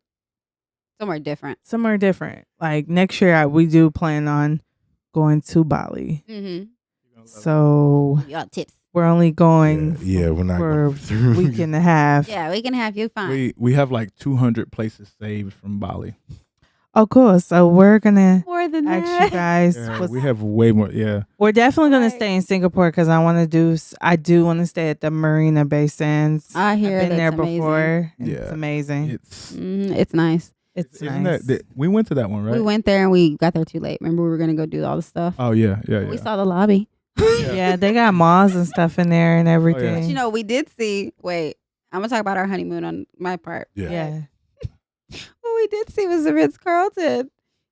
Somewhere different. somewhere different. Like next year, we do plan on going to Bali. Mm-hmm. So Y'all tips. we're only going Yeah, we're not for going through. a week and a half. Yeah, we can have you fine. We have like 200 places saved from Bali. Oh, cool. So we're gonna More than ask that. you guys. Yeah, we have way more. Yeah, We're definitely gonna Right. stay in Singapore because I do want to stay at the Marina Bay Sands. I hear I've been there that's amazing. before. And Yeah. It's amazing. It's nice. It's isn't nice. that we went to that one, right? We went there and we got there too late. Remember, we were gonna go do all the stuff. Oh yeah. We saw the lobby. Yeah, they got malls and stuff in there and everything. But you know, we did see. Wait, I'm gonna talk about our honeymoon on my part. yeah. What we did see was the Ritz Carlton,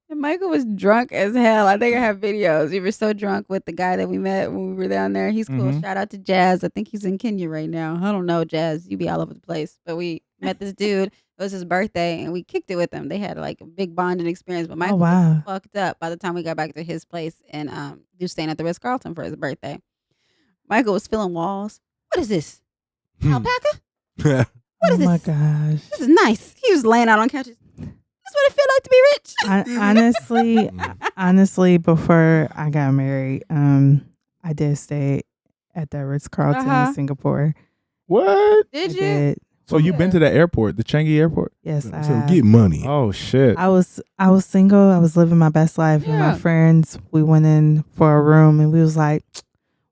and Michael was drunk as hell. I think I have videos. We were so drunk with the guy that we met when we were down there. He's cool. Mhm. Shout out to Jazz. I think he's in Kenya right now. I don't know, Jazz. You be all over the place. But we met this dude. It was his birthday, and we kicked it with him. They had like a big bonding experience. But Michael wow. was fucked up by the time we got back to his place, and he was staying at the Ritz Carlton for his birthday. Michael was filling walls. What is this? Alpaca? What is Oh my this? gosh. This is nice. He was laying out on couches. That's what it feel like to be rich. Honestly, before I got married, I did stay at the Ritz Carlton in Singapore. What? Did I you? did. So you've been to the airport, the Changi Airport? Yes, I So have. get money. Oh shit! I was single. I was living my best life. And Yeah. my friends, we went in for a room and we was like,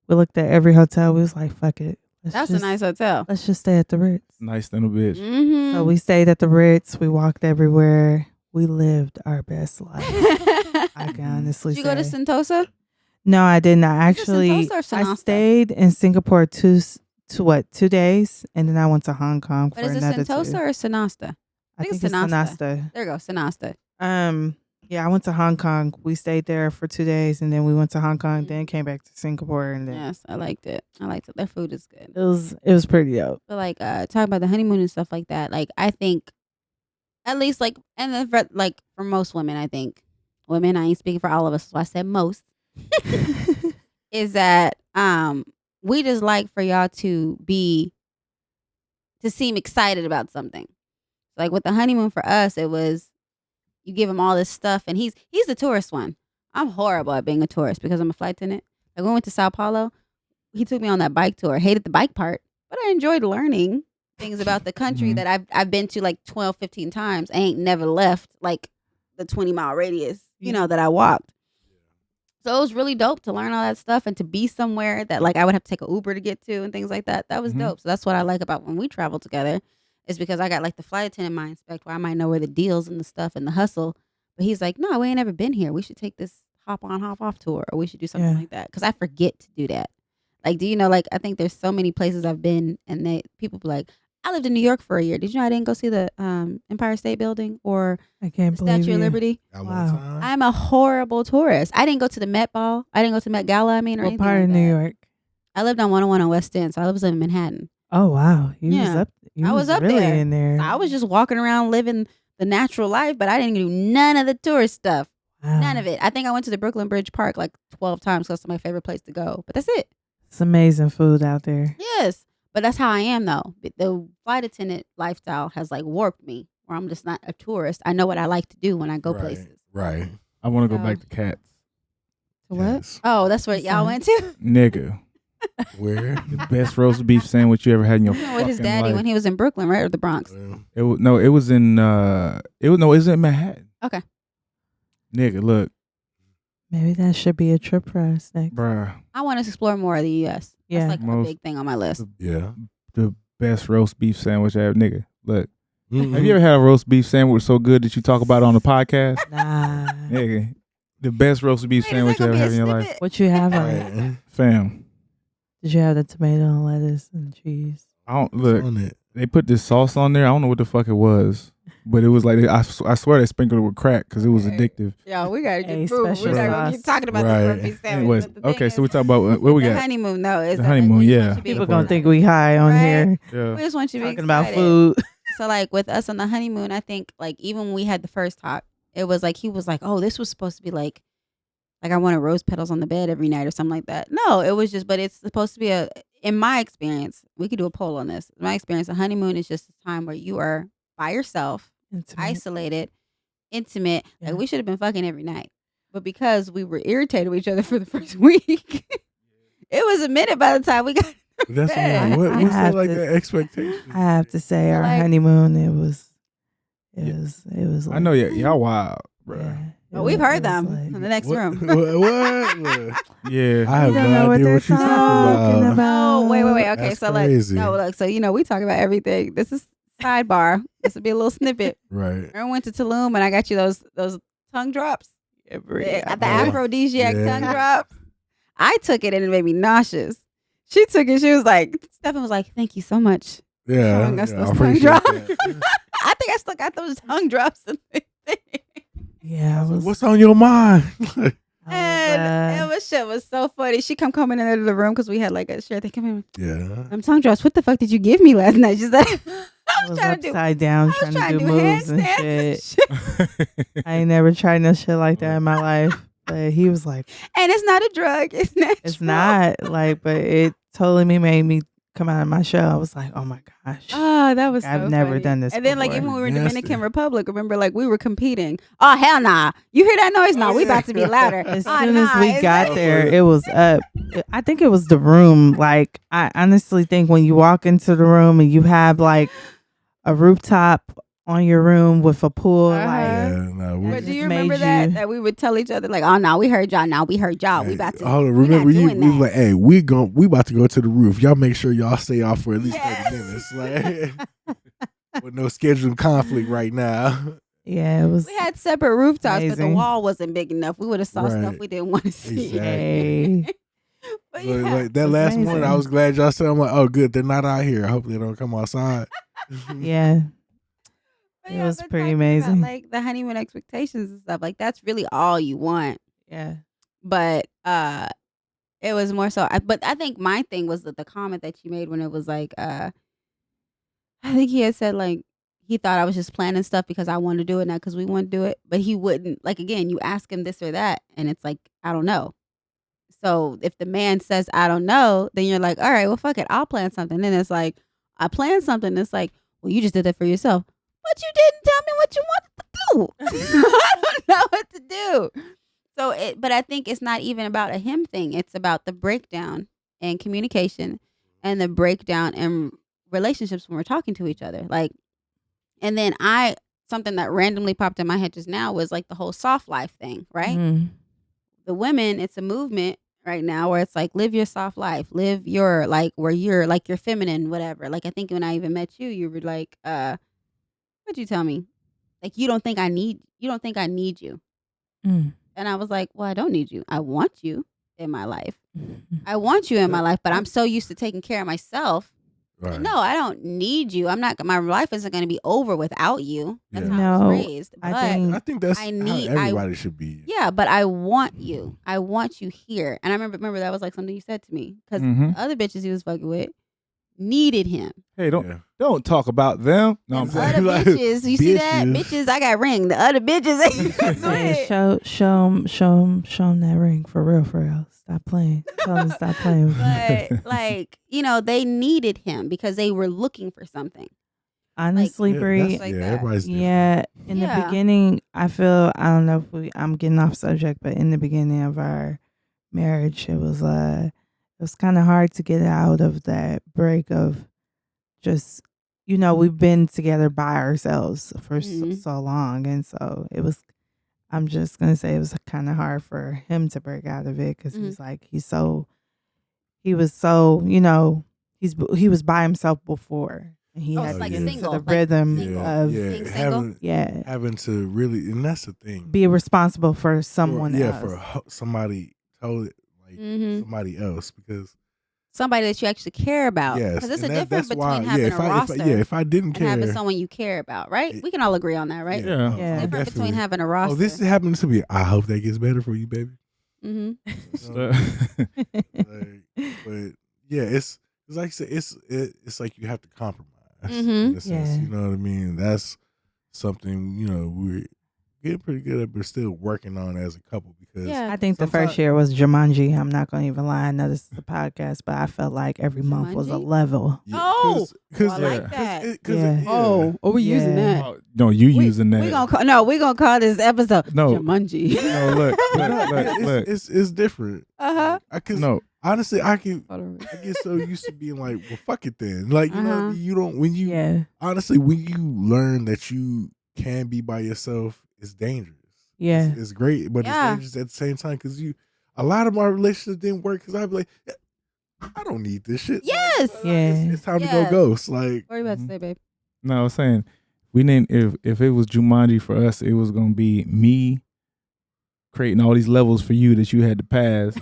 we looked at every hotel. We was like, fuck it. That's a nice hotel. Let's just stay at the Ritz. Nice little bitch. Mm-hmm. So we stayed at the Ritz. We walked everywhere. We lived our best life. I can honestly Did you say. go to Sentosa? No, I did not. Was it Actually, Sentosa or I Sanasta? stayed in Singapore 2 days, and then I went to Hong Kong But for is it another Sentosa 2. or Sanasta? I think think it's it's Sanasta. Sanasta. There you go, Sanasta. Yeah, I went to Hong Kong. We stayed there for 2 days, and then we went to Hong Kong. Then came back to Singapore, and then Yes, I liked it. Their food is good. it was pretty dope. But like talk about the honeymoon and stuff like that. Like I think at least like, and then like for most women, I think women. I ain't speaking for all of us, so I said most. Is that we just like for y'all to seem excited about something. Like with the honeymoon for us, it was you give him all this stuff, and he's the tourist one. I'm horrible at being a tourist because I'm a flight attendant. Like when we went to Sao Paulo, he took me on that bike tour. Hated the bike part, but I enjoyed learning things about the country that I've been to like 12, 15 times. I ain't never left like the 20-mile radius, that I walked. So it was really dope to learn all that stuff and to be somewhere that like I would have to take an Uber to get to and things like that. That was dope. So that's what I like about when we travel together is because I got like the flight attendant mindset where I might know where the deals and the stuff and the hustle. But he's like, no, we ain't never been here. We should take this hop on, hop off tour, or we should do something like that. Because I forget to do that. Like, do you know, like, I think there's so many places I've been and people be like, I lived in New York for a year. Did you know I didn't go see the Empire State Building or the Statue of Liberty? Wow. I'm a horrible tourist. I didn't go to the Met Ball. I didn't go to Met Gala, or what anything part like of that. New York? I lived on 101 on West End, so I was in Manhattan. Oh, wow. I was up really there. in there. So I was just walking around living the natural life, but I didn't do none of the tourist stuff. Wow. None of it. I think I went to the Brooklyn Bridge Park like 12 times because it's my favorite place to go. But that's it. It's amazing food out there. Yes. But that's how I am, though. The flight attendant lifestyle has like warped me, where I'm just not a tourist. I know what I like to do when I go places. Right. I want to go back to Cats. To what? Yes. Oh, that's where y'all went to? Nigga. Where? The best roast beef sandwich you ever had in your With fucking his daddy life. when he was in Brooklyn, right? Or the Bronx? It was in it was in Manhattan. Okay. Nigga, look, Maybe that should be a trip for us next. bruh. I want to explore more of the U.S. Yeah. That's like a big thing on my list. Yeah. The best roast beef sandwich I ever. Nigga, look. Mm-hmm. Have you ever had a roast beef sandwich so good that you talk about it on the podcast? Nah. Nigga, the best roast beef Wait, sandwich is you that ever gonna had be in a your life. snippet? What you have on it? Right. Fam, Did you have the tomato and lettuce and cheese? I don't look. On it. They put this sauce on there. I don't know what the fuck it was, but it was like I swear they sprinkled it with crack because it was addictive. Yo, we gotta Hey, get food. We're special not gonna keep sauce. talking about Right. the rugby sandwich. Anyways, but the thing okay, is, so we talk about what we the got. honeymoon, though, is The that, honeymoon, we just yeah. want you to be People gonna excited. think we high on Right? here Yeah. We just want you to be talking about excited. food. So like with us on the honeymoon, I think like even when we had the first talk, it was like he was like, "Oh, this was supposed to be like I wanted rose petals on the bed every night or something like that." No, it was just, but it's supposed to be in my experience, we could do a poll on this. In my experience, a honeymoon is just a time where you are by yourself, Intimate. isolated, intimate. Yeah. Like we should have been fucking every night, but because we were irritated with each other for the first week, it was a minute by the time we got. That's Yeah. what's I that have like to- that expectation? I have to say, our Like- honeymoon, it was like, I know y'all wild, bro. yeah, But we've heard them like- in the next What? room. What? Yeah. I have don't no know what idea they're what you're talking talking about. about. No, wait. Okay, That's so crazy. look, so we talk about everything. This is sidebar. This would be a little snippet. Right. I went to Tulum and I got you those tongue drops. The aphrodisiac Yeah. tongue drops. I took it and it made me nauseous. She took it. She was like, Stephen was like, "Thank you so much." Yeah. Showing us I those tongue appreciate drops. that. I think I still got those tongue drops in the thing. Yeah, I was, What's on your mind? And shit was so funny. She coming into the room because we had like a share thing. Come in. Yeah. Tongue drops. What the fuck did you give me last night? She's like, I was trying to do. upside down I was trying to do handstands moves and shit. I ain't never tried no shit like that in my life. But he was like, And it's not a drug. It's natural. it's not like, but it totally made me come out of my shell. I was like, oh my gosh. Oh, that was I've so never funny. done this And then like before. even when we were in Nasty. Dominican Republic, remember like we were competing. Oh hell nah. You hear that noise? No, we about to be louder. As Oh, soon nah, as we it's got like- there, it was up. I think it was the room. Like, I honestly think when you walk into the room and you have like a rooftop on your room with a pool, Uh-huh. Yeah. like, No. It But just do you made remember that? you- That we would tell each other like, oh no, we heard y'all. Now we heard y'all. We about to. Hold on, we not remember you? doing We was that. like, hey, we about to go to the roof. Y'all make sure y'all stay off for at least Yes. 30 minutes, like with no scheduled conflict right now. yeah, it was. We had separate rooftops, but the Amazing. wall wasn't big enough. We would have saw stuff Right. we didn't want to see. Exactly. Hey, But Like, yeah. like that That's last amazing. morning, I was glad y'all said, I'm like, oh, good, they're not out here. Hopefully, they don't come outside. yeah. But It was but pretty talking amazing. About, like the honeymoon expectations and stuff, like that's really all you want. Yeah. But it was more so. But I think my thing was that the comment that you made when it was like, I think he had said like he thought I was just planning stuff because I wanted to do it, not because we want to do it. But he wouldn't, like, again, you ask him this or that, and it's like, I don't know. So if the man says, I don't know, then you're like, all right, well, fuck it. I'll plan something. Then it's like, I planned something. It's like, well, you just did that for yourself. But you didn't tell me what you wanted to do. I don't know what to do. So, but I think it's not even about a him thing. It's about the breakdown in communication and the breakdown in relationships when we're talking to each other. Like, and then something that randomly popped in my head just now was like the whole soft life thing, right? Mm. The women, it's a movement right now where it's like, live your soft life, live your, like, where you're like, you're feminine, whatever. Like, I think when I even met you, you were like, what'd you tell me? Like, you don't think I need you. Mm. And I was like, well, I don't need you. I want you in my life. I want you in my life, but I'm so used to taking care of myself. Right. No, I don't need you. My life isn't going to be over without you. That's Yeah. how I No, was raised. But I think that's I how need- everybody should be. yeah, but I want you. I want you here. And I remember that was like something you said to me. Because Mhm. the other bitches he was fucking with needed him. Hey, Yeah. don't talk about them. No, I'm And saying. other like, bitches, you see that? bitches. Bitches, I got ring. The other bitches ain't Yeah, show him that ring for real. Stop playing. Tell him to stop playing. With me. But like, they needed him because they were looking for something. Honestly, Yeah, Bree, that's- like yeah, that. everybody's different. yeah, in the Yeah. beginning, I feel, I don't know if I'm getting off subject, but in the beginning of our marriage, it was kind of hard to get out of that break of just, we've been together by ourselves for Mhm. so long. And so it was, I'm just going to say it was kind of hard for him to break out of it because he's like, he was so, he was by himself before. And he Oh, had it's to like get into single, the like rhythm single. of, yeah, being single? having to really, and that's the thing. be responsible for someone else. for somebody totally like Mhm. somebody else because Somebody that you actually care about. yes, Because there's a and difference that's why, between having a roster if I didn't and care, having someone you care about, right? It- We can all agree on that, right? Yeah. oh, Yeah. Different definitely. between having a roster. Oh, this is happening to me. I hope that gets better for you, baby. Mhm. But yeah, it's like I said, it's like you have to compromise Mhm. in a sense. Yeah. You know what I mean? That's something we're getting pretty good at, but still working on as a couple because Yeah. I think the Sometimes- first year was Jumanji. I'm not going to even lie. I know this is a podcast, but I felt like every month was a Jumanji? level. Oh, I like yeah. that. Yeah. Oh, we using Yeah. that. Oh, no, you using that. We gonna call this episode No. Jumanji. No, look. It's different. Uh-huh. No, Honestly, I get Hold on. so used to being like, well, fuck it then. Like, you know, Uh-huh. you don't when you Yeah. honestly when you learn that you can be by yourself, it's dangerous. Yeah. It's great, but Yeah. it's dangerous at the same time because a lot of my relationships didn't work because I'd be like, "Yeah, I don't need this shit. Yes. Yeah. It's time to Yes. go ghost. Like, What are you about to Mhm. say, babe? no, I was saying we didn't. If it was Jumanji for us, it was gonna be me creating all these levels for you that you had to pass,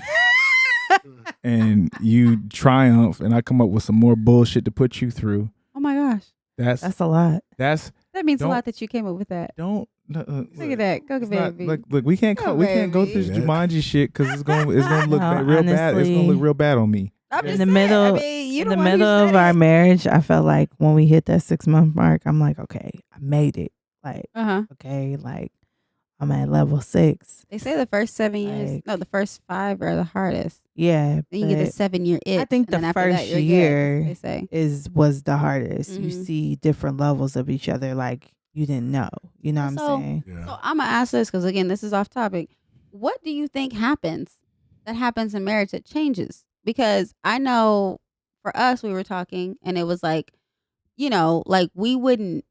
and you triumph, and I come up with some more bullshit to put you through. Oh my gosh. That's That's a lot. that's That means a Don't- lot that you came up with that. don't. Look at that. Go, It's not, baby. look, we can't Go, we can't go through baby. this Jumanji shit because it's gonna look No, real bad. It's gonna look honestly, real bad on me. I'm in just the saying, middle- I mean, you In the the one who middle of said our it. marriage, I felt like when we hit that 6-month mark, I'm like, okay, I made it. Like, Uh-huh. okay, like I'm at level 6. They say the first 7 years, Like- no, the first 5 are the hardest. Yeah. Then you get the but 7-year itch. I think and then the after that, first you're good, year they say. was the hardest. You Mhm. see different levels of each other like you didn't know. You know what So- I'm saying? yeah. So I'm gonna ask this because again, this is off topic. What do you think happens in marriage that changes? Because I know for us, we were talking, and it was like, like we wouldn't.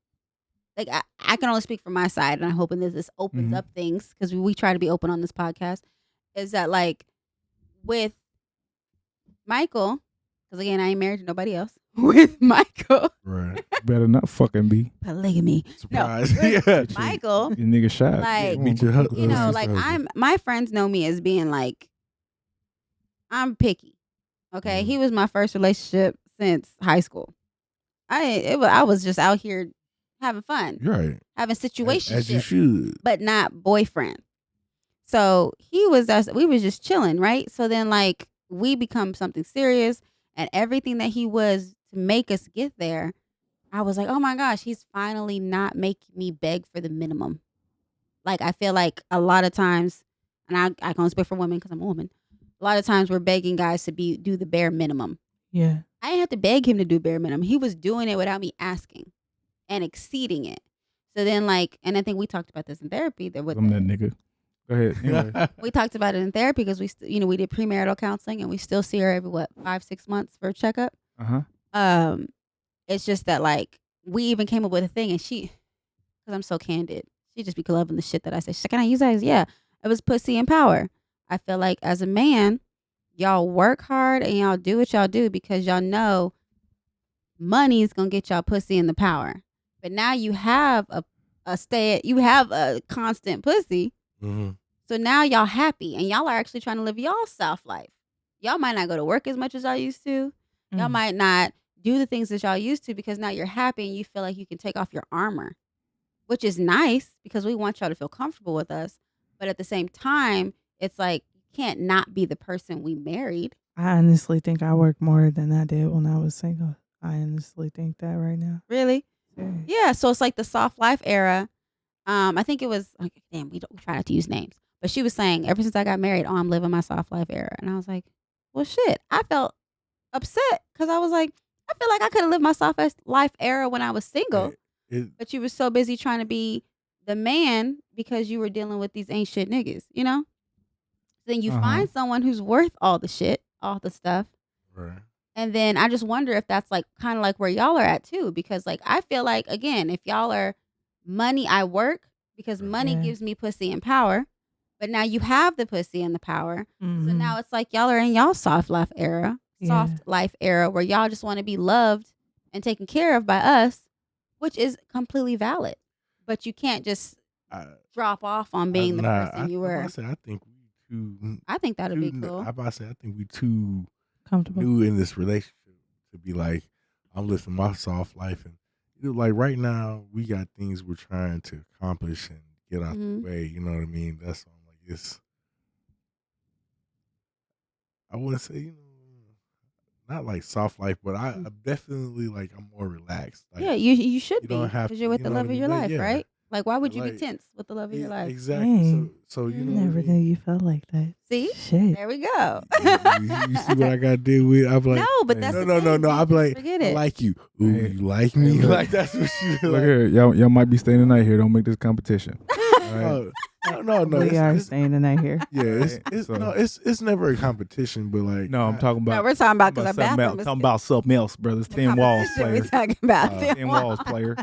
Like I can only speak from my side, and I'm hoping that this opens Mhm. up things because we try to be open on this podcast. Is that like with Michael? Because again, I ain't married to nobody else. With Michael, Right. Better not fucking be. polygamy. Surprise. with yeah. Michael, Your nigga shot. Like, Meet your hu- you know, sister like husband. my friends know me as being like, I'm picky. Okay, Mhm. he was my first relationship since high school. I was just out here having fun, You're right. having situations, As you should. but not boyfriend. So we was just chilling, right? So then like we become something serious, and everything that he was to make us get there I was like, oh my gosh, he's finally not making me beg for the minimum. Like, I feel like a lot of times, and I can speak for women because I'm a woman. A lot of times we're begging guys to do the bare minimum. Yeah. I didn't have to beg him to do bare minimum. He was doing it without me asking and exceeding it. So then, like, and I think we talked about this in therapy. I'm that nigga. Go ahead. Anyway. We talked about it in therapy because we did premarital counseling and we still see her every 5-6 months for a checkup. It's just that like we even came up with a thing, and because I'm so candid, she just be loving the shit that I say. She's like, can I use that? Yeah, it was pussy and power. I feel like as a man, y'all work hard and y'all do what y'all do because y'all know money is gonna get y'all pussy and the power. But now you have a constant pussy. Mm-hmm. So now y'all happy and y'all are actually trying to live y'all soft life. Y'all might not go to work as much as y'all used to. Y'all might not do the things that y'all used to because now you're happy and you feel like you can take off your armor, which is nice because we want y'all to feel comfortable with us. But at the same time, it's like you can't not be the person we married. I honestly think I work more than I did when I was single. I honestly think that right now. Really? Serious. Yeah. So it's like the soft life era. I think it was like, damn, we try not to use names. But she was saying, ever since I got married, I'm living my soft life era. And I was like, well, shit. I felt upset because I was like, I feel like I could have lived my soft life era when I was single. But you were so busy trying to be the man because you were dealing with these ain't shit niggas, you know? Then you find someone who's worth all the shit, all the stuff. Right. And then I just wonder if that's like kind of like where y'all are at too. Because like I feel like, again, if y'all are money, I work because money gives me pussy and power. But now you have the pussy and the power. So now it's like y'all are in y'all soft life era where y'all just want to be loved and taken care of by us, which is completely valid. But you can't just drop off on being the person you were. I think we too. I think that'd be cool. I think we too comfortable new in this relationship to be like, I'm living my soft life, and like right now we got things we're trying to accomplish and get out the way. You know what I mean? That's all. Like it's. I wouldn't say not like soft life, but I'm definitely like I'm more relaxed. Like, yeah, you should be because you're with the love of your life, right? Like, why would you be tense with the love of your life? Exactly. So you know, never knew you felt like that. See, shit. There we go. you see what I got to deal with? I'm like, no, but that's no. I'm like, forget I it. like you. Ooh, you like me? Like that's what you Look here, y'all might be staying the night here. Don't make this competition. Right. No. We are staying the night here. Yeah, it's never a competition, but like no, I'm talking about. No, we're talking about because our something bathroom else. is Talking about something else, brothers. 10 walls player. We're talking about 10 walls player.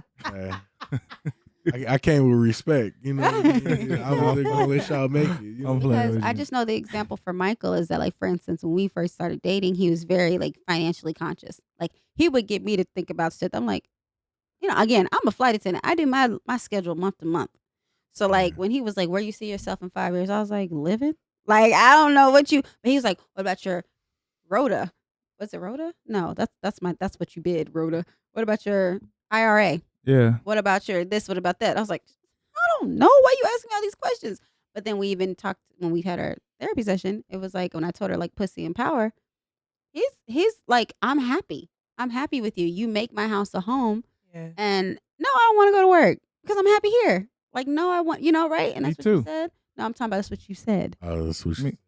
I came with respect, you know. What I mean? I wasn't gonna let y'all make it. You know? Because I just know the example for Michael is that, like, for instance, when we first started dating, he was very like financially conscious. Like he would get me to think about stuff. I'm like, again, I'm a flight attendant. I do my schedule month to month. So like when he was like, where you see yourself in 5 years, I was like, living. Like I don't know what you. But he was like, what about your Rhoda? Was it Rhoda? No, that's what you bid, Rhoda. What about your IRA? Yeah. What about your this? What about that? I was like, I don't know. Why you asking me all these questions? But then we even talked when we had our therapy session. It was like when I told her like pussy and power. He's like, I'm happy. I'm happy with you. You make my house a home. Yeah. And no, I don't want to go to work because I'm happy here. Like, no, I want, right? And that's Me what you too. said. No, I'm talking about that's what you said. Oh, that's what you.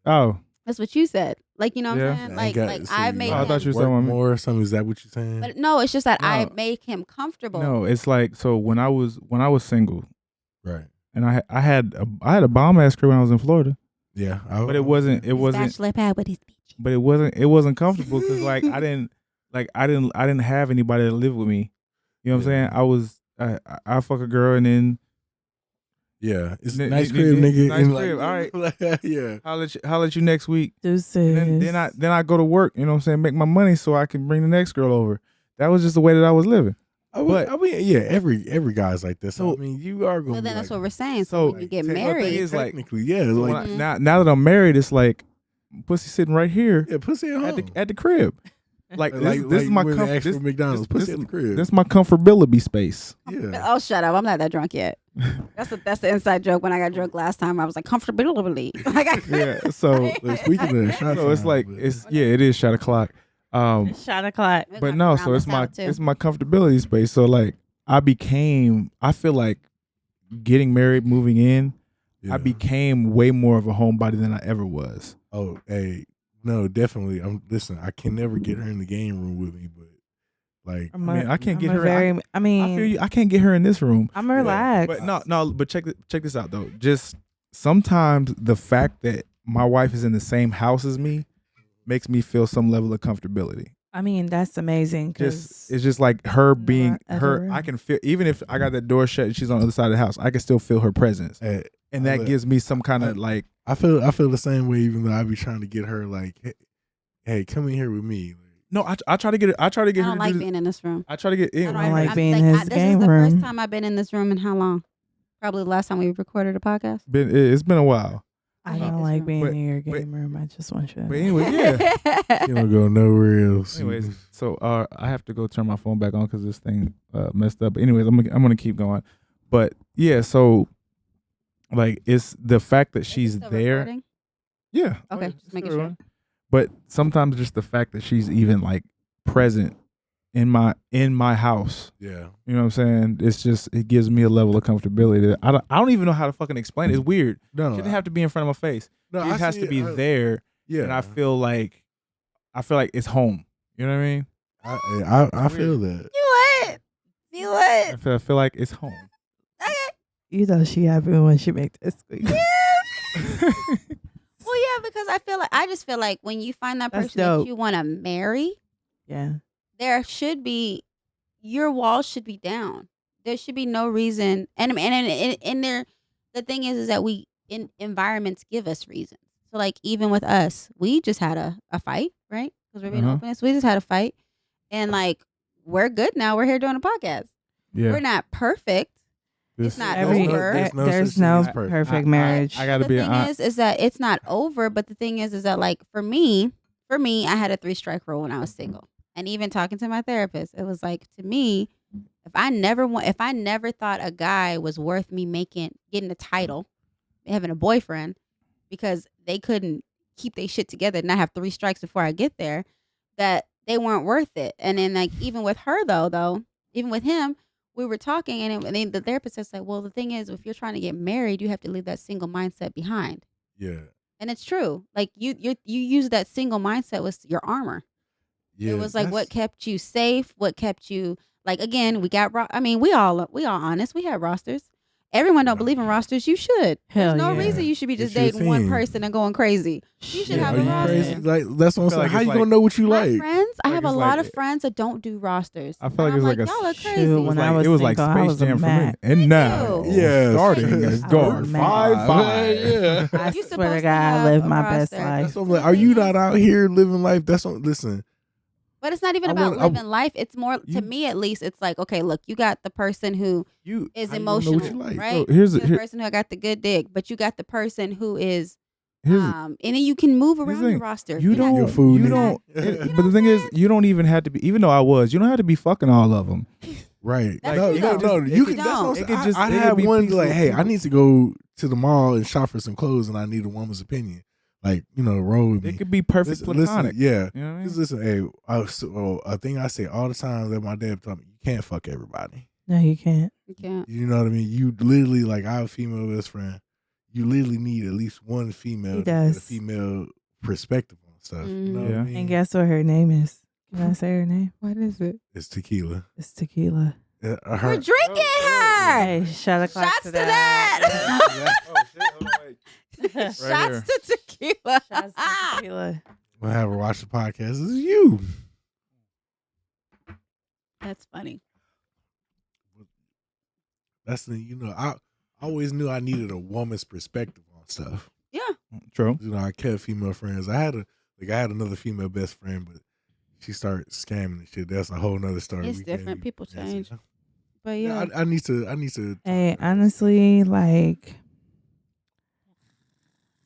That's what you said. Like, you know what Yeah. I'm saying? Like I made I him. thought you were work saying more or something. Is that what you're saying? But no, it's just that I No. make him comfortable. No, it's like so when I was single, Right. and I had a bomb ass crib when I was in Florida, Yeah. but it wasn't Bachelor pad with his beach. but it wasn't comfortable because like I didn't have anybody to live with me. You know what I'm saying? I fuck a girl and then Yeah, it's a N- nice n- crib, n- nigga. nice and crib, all right. Yeah. holler at you next week. Deuces. And then I go to work, you know what I'm saying, make my money so I can bring the next girl over. That was just the way that I was living. I mean, yeah, every guy's like this. So, I mean, you are going So to then that's what we're saying. So, So when you get the thing married, is, like, technically, yeah. so Like, when now that I'm married, it's like pussy sitting right here yeah, pussy at home. at the crib. Like this is my when they ask comfort. for McDonald's, pussy at the crib. This is my comfortability space. Yeah. oh, shut up! I'm not that drunk yet. That's the inside joke. When I got drunk last time, I was like comfortability. Like Yeah. So Speaking of that, so it's like it is shot o'clock. Shot o'clock. We're But gonna no, round so it's this my out, too. it's my comfortability space. So like I feel like getting married, moving in, Yeah. I became way more of a homebody than I ever was. Oh, hey, no, definitely. Listen. I can never get her in the game room with me, but like, I can't get I'm a her. Very, I feel you. I can't get her in this room. I'm relaxed. But no. But check this out though. Just sometimes the fact that my wife is in the same house as me makes me feel some level of comfortability. I mean, that's amazing. It's just like her being ever her. I can feel, even if I got that door shut and she's on the other side of the house, I can still feel her presence, and that gives me some kind of like. I feel the same way. Even though I be trying to get her like, hey, come in here with me. No, I try to get it. I try to get I her. don't to like do being in this room. I try to get in. I don't like being in his this game is the room. first time I've been in this room in how long? Probably the last time we recorded a podcast. It's been a while. I hate don't this like room. being But- in your but- game room. I just want you to But know. anyway, yeah. You don't go nowhere else. Anyways, so I have to go turn my phone back on because this thing messed up. But anyways, I'm gonna keep going. But yeah, so like it's the fact that she's Still there. recording? Yeah. Okay, just making sure. But sometimes just the fact that she's even like present in my house. yeah. You know what I'm saying? It's just it gives me a level of comfortability that I don't even know how to fucking explain it. It's weird. No, She didn't have to be in front of my face. no, She just I has see to be it. there, Yeah, and I feel like it's home. You know what I mean? I feel that. You what? I feel like it's home. You know she happy when she make this squeak. Well, yeah, because I just feel like when you find that That's person that dope. you want to marry, Yeah. there should be your walls should be down. There should be no reason, and there, the thing is that environments give us reasons. So like even with us, we just had a fight, right? Because we're being open. So we just had a fight, and like we're good now. We're here doing a podcast. Yeah. We're not perfect. It's not Every, over. there's no such thing as perfect, perfect. marriage. I gotta The be thing honest. is that it's not over. But the thing is that like for me, I had a 3-strike rule when I was single, and even talking to my therapist, it was like to me, if I never thought a guy was worth me getting a title, having a boyfriend, because they couldn't keep their shit together and not have 3 strikes before I get there, that they weren't worth it. And then like even with her though, even with him, we were talking, and then the therapist says like, well, the thing is, if you're trying to get married, you have to leave that single mindset behind. Yeah. And it's true. Like you use that single mindset was your armor. Yeah. It was like what kept you safe, what kept you like. Again, we got. I mean, we all honest. We had rosters. Everyone don't believe in rosters. You should. Hell There's no yeah. reason you should be just It's your dating one thing. person and going crazy. You should Shit. have Are a you roster. crazy? Like that's what I'm feel saying. like How it's you like- gonna know what you My like? friends, I Like have a it's lot like- of friends that don't do rosters. I feel like And it's I'm like a y'all are shoot, crazy. when I was it was like single, I Space was a Jam for me. Mac. And now, too. Yeah. starting as I guard was mad. 5'5". Yeah. I You swear supposed to to God, I have live a my best roster. life. That's what I'm like. Are you not out here living life? That's what. Listen. But it's not even I about wanna- living life. It's more, You- to me at least, it's like, okay, look, you got the person who You is How you gonna know emotional, what you like? right? So here's You the- got the person who got the good dick, but you got the person who is, here's and then you can move here's around the your thing. roster. You You're not- don't. Your food You nigga. don't. You But the thing is, you don't even have to be. Even though I was, you don't have to be fucking all of them. Right. That's No, true, no, though. no. It You could can. That's what I'm don't. saying. It could just- I it could have be one peaceful like, hey, I people. need to go to the mall and shop for some clothes, and I need a woman's opinion. Like, roll with me. It could be perfect platonic. yeah. You know what I mean? Because listen, hey, a thing I say all the time that my dad told me, you can't fuck everybody. No, you can't. You can't. You know what I mean? You literally, like, I have a female best friend. You literally need at least one female He to get a does. female perspective on stuff. You know what Yeah. I mean? And guess what her name is? Can I say her name? What is it? It's tequila. It's Tequila. Her- We're drinking her. Hey, shot o'clock Shots to to that. Shots here. to tequila. Shots to Tequila. We'll have her watch the podcast. This is you. That's funny. That's the I always knew I needed a woman's perspective on stuff. Yeah. True. I kept female friends. I had another female best friend, but she started scamming and shit. That's a whole nother story. It's We can't different. even- People that's change. it. But Yeah, yeah. I need to. Hey, honestly, like,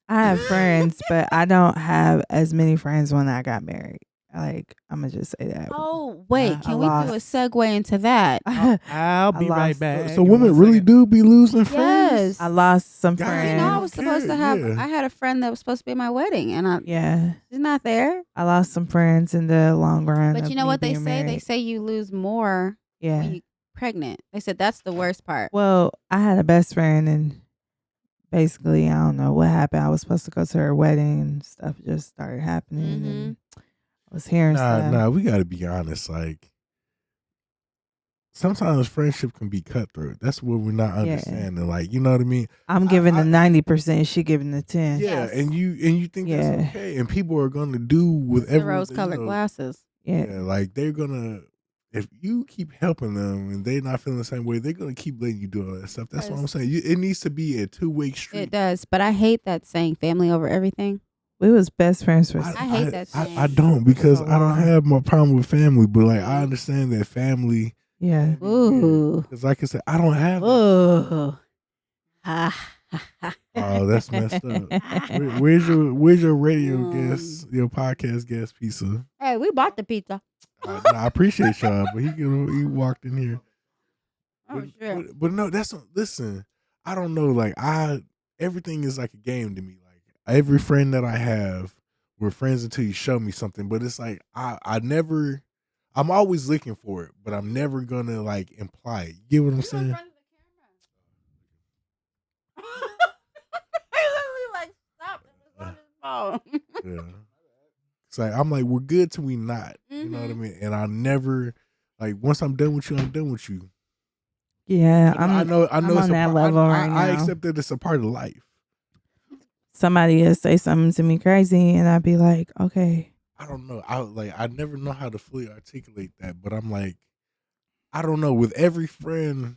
I have friends, but I don't have as many friends when I got married. Like, I'm gonna just say that. Oh wait, I can we do a lost. segue into that? I'll be right lost- back. So in women 1 really second. do be losing friends. Yes. I lost some Guys, You friends. know, I don't was supposed to care, have. yeah. I had a friend that was supposed to be at my wedding, and Yeah, she's not there. I lost some friends in the long run. But of you know me what they being say? They married. say you lose more Yeah. when you're pregnant. They said that's the worst part. Well, I had a best friend, and basically, I don't know what happened. I was supposed to go to her wedding, and stuff just started happening, and I was hearing stuff. Nah, we gotta be honest. Like sometimes friendship can be cutthroat. That's what we're not Yeah. understanding. Like, you know what I mean? I'm giving the 90%. She giving the 10. Yeah, Yes. and you think Yeah. that's okay, and people are gonna do The whatever. rose-colored glasses. Yeah. Yeah, like they're gonna. If you keep helping them and they're not feeling the same way, they're gonna keep letting you do all that stuff. That's what I'm saying. It needs to be a two-way street. It does, but I hate that saying "family over everything." We was best friends for. I hate that saying. I don't because So I don't long. have my problem with family, but like I understand that family. Yeah. Ooh. Because like I said, I don't have. Ooh. Ha. Oh, that's messed up. Where's your radio guest, your podcast guest pizza? Hey, we bought the pizza. I appreciate y'all, but he walked in here. Oh sure. But no, listen. I don't know. Like everything is like a game to me. Like every friend that I have, we're friends until you show me something. But it's like I'm always looking for it, but I'm never gonna like imply it. You get what I'm saying? Yeah. It's like I'm like, we're good till we not. You know what I mean? And I never like once I'm done with you, I'm done with you. Yeah. I know I'm it's on a that part, level right I now. accept that it's a part of life. Somebody will say something to me crazy, and I'd be like, okay. I don't know. I never know how to fully articulate that, but I'm like, I don't know. With every friend,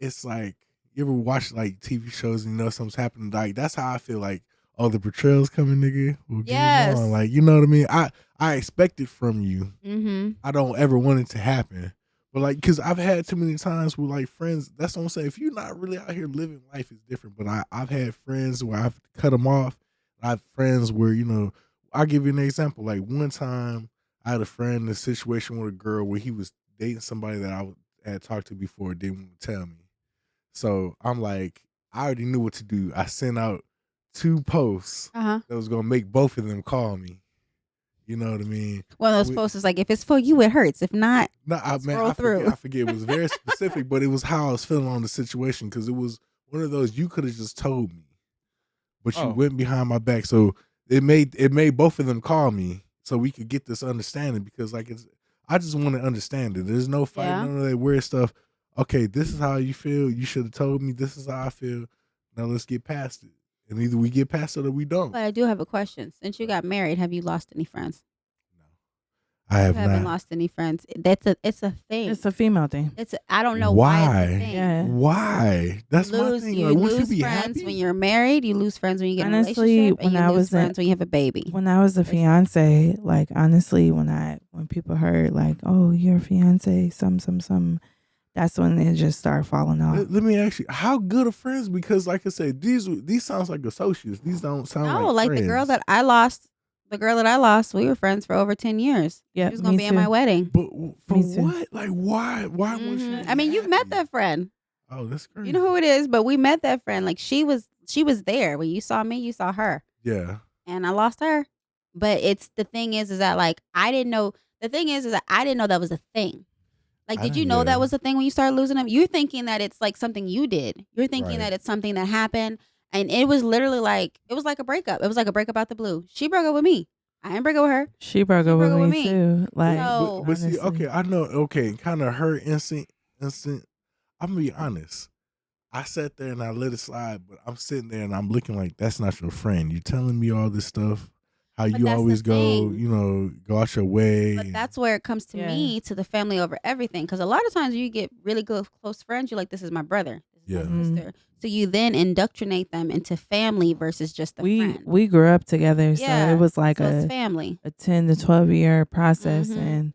it's like you ever watch like TV shows and you know something's happening. Like that's how I feel. Like, oh, the betrayal's coming, nigga. We'll get it Yes. on. Like, you know what I mean? I expect it from you. Mm-hmm. I don't ever want it to happen. But like, cause I've had too many times with like friends. That's what I'm saying. If you're not really out here living life, it's different. But I've had friends where I've cut them off. I have friends where, you know, I'll give you an example. Like one time I had a friend in a situation with a girl where he was dating somebody that I had talked to before, didn't want to tell me. So I'm like, I already knew what to do. I sent out 2 posts Uh-huh. that was gonna make both of them call me. You know what I mean? One of those We- posts is like, if it's for you, it hurts. If not, No, Scroll I through. forget. It was very specific, but it was how I was feeling on the situation because it was one of those you could have just told me, but you Oh. went behind my back. So it made both of them call me so we could get this understanding because like I just want to understand it. There's no fight, Yeah. none of that weird stuff. Okay, this is how you feel. You should have told me. This is how I feel. Now let's get past it, and either we get past it or we don't. but I do have a question. Since you got married, have you lost any friends? I have You haven't not. lost any friends. It's a thing. It's a female thing. I don't know why it's a Why? thing. Yeah. Why? That's you my lose, thing. you Like, wouldn't lose you be friends happy? when you're married. You lose friends when you get in a Honestly, relationship, and when you I lose was in- friends when you have a baby. When I was a fiance, like honestly, when people heard like, oh, you're a fiance, some, that's when it just started falling off. Let me ask you, how good are friends? Because, like I said, these sounds like associates. These don't sound No, like the friends. girl that I lost. The girl that I lost, we were friends for over 10 years. Yeah, She was gonna me be at my too. wedding. But for Me too. what? Like, why? Why was she? Mhm. I mean, you've met happy? that friend. Oh, that's crazy. You know who it is, but we met that friend. Like she was there when you saw me. You saw her, Yeah. and I lost her. But it's the thing is that like I didn't know. The thing is that I didn't know that was a thing. Like, did you know yeah. that was a thing when you started losing them? You're thinking that it's like something you did. You're thinking Right. that it's something that happened, and it was literally like it was like a breakup. It was like a breakup out the blue. She broke up with me. I didn't break up with her. She broke up with broke up me with me. too. Like, So- But see, honestly. okay, I know. Okay, kind of her instant. I'm gonna be honest. I sat there and I let it slide, but I'm sitting there and I'm looking like that's not your friend. You're telling me all this stuff, how But you that's the always go, thing. you know, go out your way. But that's where it comes to Yeah. me, to the family over everything. Because a lot of times you get really good, close friends. You're like, this is my brother. This is Yeah. my sister. So you then indoctrinate them into family versus just a friend. we grew up together, Yeah, so it was like So it's a family. 10 to 12-year process, Mhm. and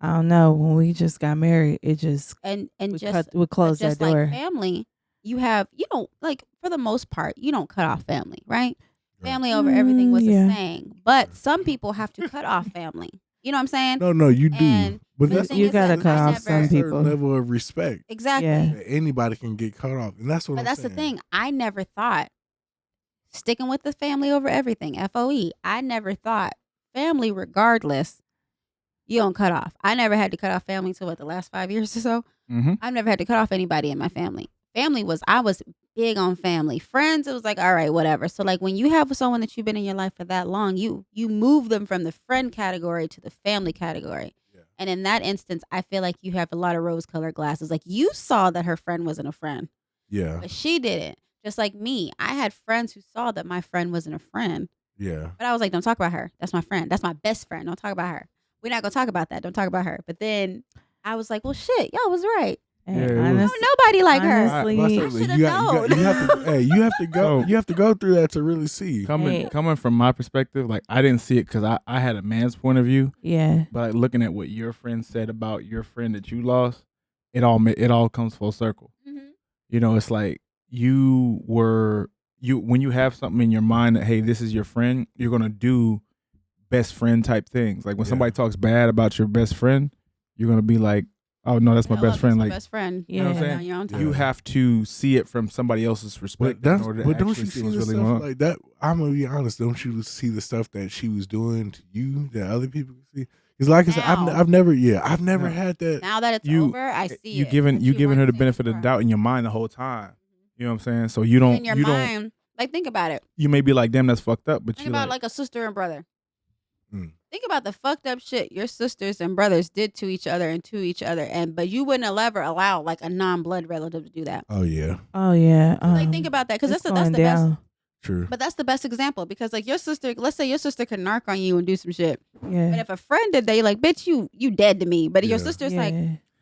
I don't know, when we just got married, it just And we just closed that just door. like family, you don't like for the most part, you don't cut off family, right? Right. Family over everything was yeah. a saying. But some people have to cut off family. You know what I'm saying? No, you do. And- but but the that's thing You is gotta that cut I off never- some a certain people. level of respect. Exactly. Yeah. That anybody can get cut off, and that's what But I'm that's saying. the thing. I never thought sticking with the family over everything. FOE. I never thought family, regardless, you don't cut off. I never had to cut off family till the last 5 years or so. Mm-hmm. I've never had to cut off anybody in my family. I was big on family. Friends, it was like, all right, whatever. So like when you have someone that you've been in your life for that long, you move them from the friend category to the family category. Yeah. And in that instance, I feel like you have a lot of rose-colored glasses. Like you saw that her friend wasn't a friend, Yeah, but she didn't. Just like me, I had friends who saw that my friend wasn't a friend, yeah. but I was like, don't talk about her. That's my friend. That's my best friend. Don't talk about her. We're not gonna talk about that. Don't talk about her. But then I was like, well, shit, y'all was right. And Yeah, it was- honest- No, nobody like her. honestly- I I shoulda you have to. Hey, you have to go. So- You have to go through that to really see. Hey. Coming from my perspective, like I didn't see it because I had a man's point of view, yeah. but like, looking at what your friend said about your friend that you lost, it all comes full circle. Mhm. You know, it's like when you have something in your mind that hey, this is your friend, you're gonna do best friend type things. Like when Yeah. somebody talks bad about your best friend, you're gonna be like, oh no, that's my Oh, best that's friend. my Like best friend. You know what I'm Put it saying? on your own time. you have to see it from somebody else's But perspective that's in order to but don't actually you see see what's the really stuff going on. like that? I'm gonna be honest. Don't you see the stuff that she was doing to you that other people can see? Because like I said, Now. I've never No. had that. Now that it's You- over, I see you it. giving but you giving her the weren't benefit of seeing the doubt in your mind the whole time. You know what I'm saying? So you it. don't In your you mind, don't like think about it. you may be like, damn, that's fucked up, but Think you about like, like a sister and brother. Mm. Think about the fucked up shit your sisters and brothers did to each other but you wouldn't have ever allow like a non-blood relative to do that. Oh yeah, Oh yeah. Like think about that because it's that's going the best. down. true. But that's the best example because like your sister, let's say your sister could narc on you and do some shit. But Yeah. if a friend did that, you're like, bitch, you dead to me. But your Yeah. sister's yeah. like,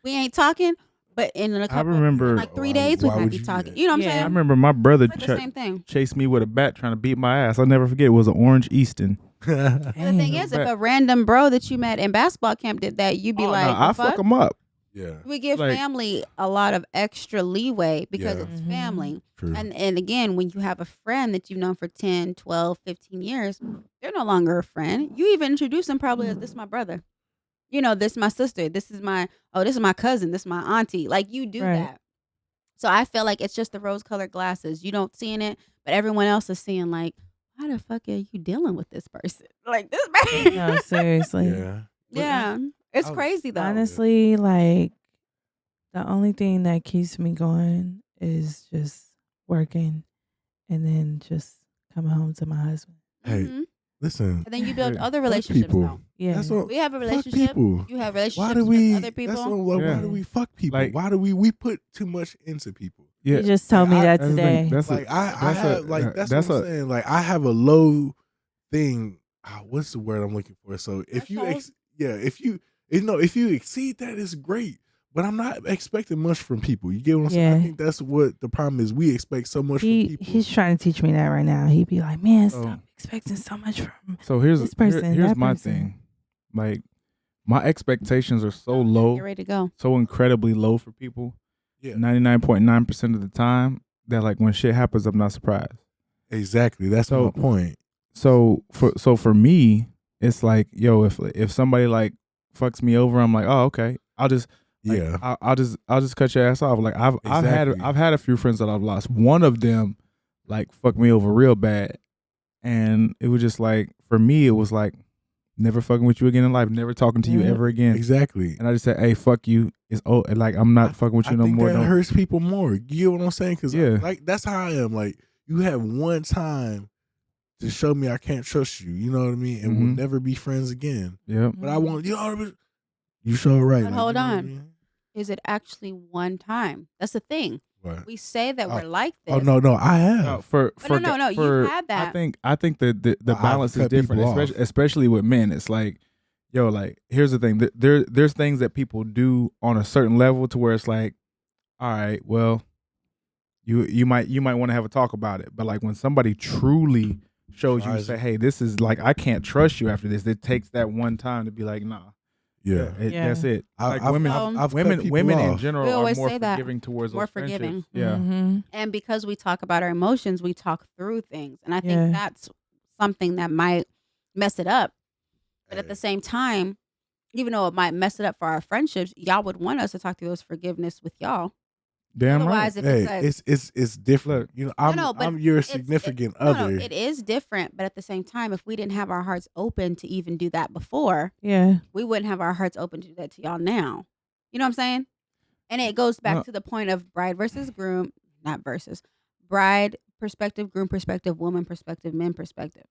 we ain't talking. But in a couple, remember- like 3 Why- days, we why might would be you do talking. that? You know what Yeah. I'm I saying? remember my brother It's like the same thing. chased me with a bat trying to beat my ass. I'll never forget. It was an orange Easton. The thing Dang. is, if a random bro that you met in basketball camp did that, you'd be Oh, like, no, I the fuck fuck? him up. Yeah, We give Like- family a lot of extra leeway because Yeah. it's Mhm. family. true. And again, when you have a friend that you've known for 10, 12, 15 years, they're no longer a friend. You even introduce them probably as this is my brother. You know, this is my sister. This is my cousin. This is my auntie. Like you do Right. that. So I feel like it's just the rose colored glasses. You don't seeing it, but everyone else is seeing like, why the fuck are you dealing with this person? Like this person. No, seriously. Yeah, But- Yeah. It's I- crazy though. Honestly, like the only thing that keeps me going is just working and then just coming home to my husband. Hey, Mhm. listen. And then you build Yeah. other fuck relationships people. though. Yeah. That's what. We have a Fuck relationship. people. You have Why relationships do we? with other people. That's what, Yeah. Why do we fuck people? Like- why do we put too much into people? Yeah, You just told me Like, I- that that's the thing. today. That's Like I that's have like that's what I'm saying. Like I have a low thing. What's the word I'm looking for? So if you Threshold? if you exceed that, it's great. But I'm not expecting much from people. You get what I'm saying? I Yeah. think that's what the problem is. We expect so much from people. He's trying to teach me that right now. He'd be like, "Man, Oh. stop expecting so much from." So here's This person, here's that my person. thing. Like my expectations are so Get low, ready to go. so incredibly low for people. Yeah. 99.9% of the time that like when shit happens, I'm not surprised. Exactly. That's So- my point. So for me, it's like, yo, if somebody like fucks me over, I'm like, oh, okay. I'll just like, Yeah. I'll just cut your ass off. Like Exactly. I've had a few friends that I've lost. One of them like fucked me over real bad. And it was just like, for me, it was like never fucking with you again in life, never talking to you Yeah. ever again. Exactly. And I just said, hey, fuck you. It's like I'm not fucking with you I no think more. that Don't- hurts people more. You get what I'm saying? Because Yeah. like that's how I am. Like you have one time to show me I can't trust you. You know what I mean? And we'll Mhm. never be friends again. Yep. But I want you show right. But like, hold you know what I on. mean? Is it actually one time? That's the thing. What? We say that Oh. we're like this. Oh no, I have. No, for no, you've for- had that. I think the I've balance is cut people different, off. especially with men. It's like, yo, like here's the thing. There's things that people do on a certain level to where it's like, all right, well, you might want to have a talk about it. But like when somebody truly shows you, Tries say, it. hey, this is like I can't trust you after this. It takes that one time to be like, nah, Yeah. Yeah. that's it. Like women, I've cut women people in off. general We are always more say that. forgiving towards More those friendships. forgiving. Yeah. Mhm. And because we talk about our emotions, we talk through things. And I think Yeah. that's something that might mess it up. But at Hey. the same time, even though it might mess it up for our friendships, y'all would want us to talk through those forgiveness with y'all. Damn Otherwise, right. if Hey, it's it's different. You know, but I'm your it's significant no, other. it is different. But at the same time, if we didn't have our hearts open to even do that before, Yeah. we wouldn't have our hearts open to do that to y'all now. You know what I'm saying? And it goes back No. to the point of bride versus groom, not versus bride perspective, groom perspective, woman perspective, men perspective.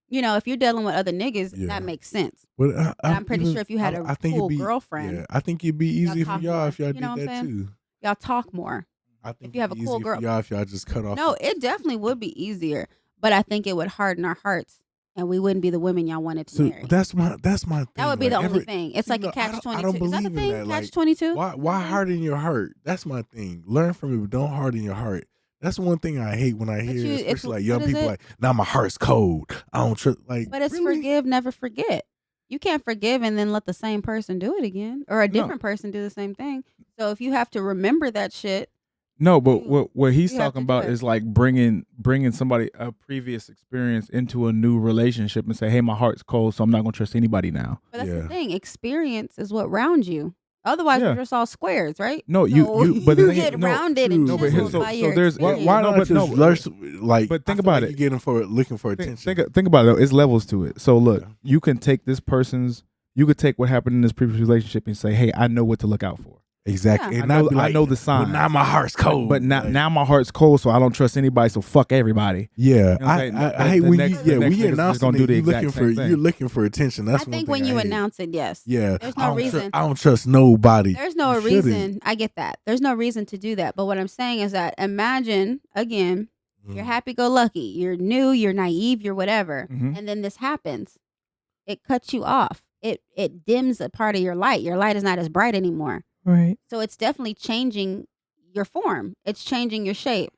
You know, if you're dealing with other niggas, Yeah. that makes sense. But But I'm pretty sure if you had a I think cool it'd be, girlfriend, yeah, I think it'd be easy for talk y'all more. if y'all You did know what I'm that saying? too. y'all talk more. I think you have it'd a be cool easier girl- for y'all if y'all just cut off. No, it definitely would be easier, but I think it would harden our hearts, and we wouldn't be the women y'all wanted to So marry. that's my thing. That would be like, the only thing. It's like you a know, I catch don't 22. Is that believe the in thing? that. Catch Like, 22. why harden your heart? That's my thing. Learn from it, but don't harden your heart. That's one thing I hate when I hear, you- it's- especially like young what is people, it? like, "Now my heart's cold. I don't trust." Like, But it's really? forgive, never forget. You can't forgive and then let the same person do it again, or a No. different person do the same thing. So if you have to remember that shit, No, but You- what he's you have talking to do about it. is like bringing somebody a previous experience into a new relationship and say, "Hey, my heart's cold, so I'm not gonna trust anybody now." but that's Yeah. the thing. Experience is what rounds you. Otherwise, Yeah. we're just all squares, right? No, So you. But the you thing is- get no, rounded and true. No, but chiseled so- by so your there's- Why experience. not but no, just like? but think I feel about like it. You get them looking for attention. Think about it though. It's levels to it. So look, Yeah. you can take this person's. You could take what happened in this previous relationship and say, "Hey, I know what to look out for." Exactly. Yeah. And I know- not be like, I know the But signs. now my heart's cold. But now, Like, now my heart's cold, so I don't trust anybody. So fuck everybody. yeah, You know what I'm saying? I hate The when next- you the when next you niggas is announce gonna do the you exact looking same for thing. you're looking for attention. That's I one think thing when I you hate. announce it, yes. Yeah, There's no reason. I don't trust nobody. There's no You shouldn't. reason. I get that. There's no reason to do that. But what I'm saying is that imagine again, you're Mhm. happy-go-lucky, you're new, you're naive, you're whatever, Mhm. and then this happens. It cuts you off. It dims a part of your light. Your light is not as bright anymore. Right. So it's definitely changing your form. It's changing your shape.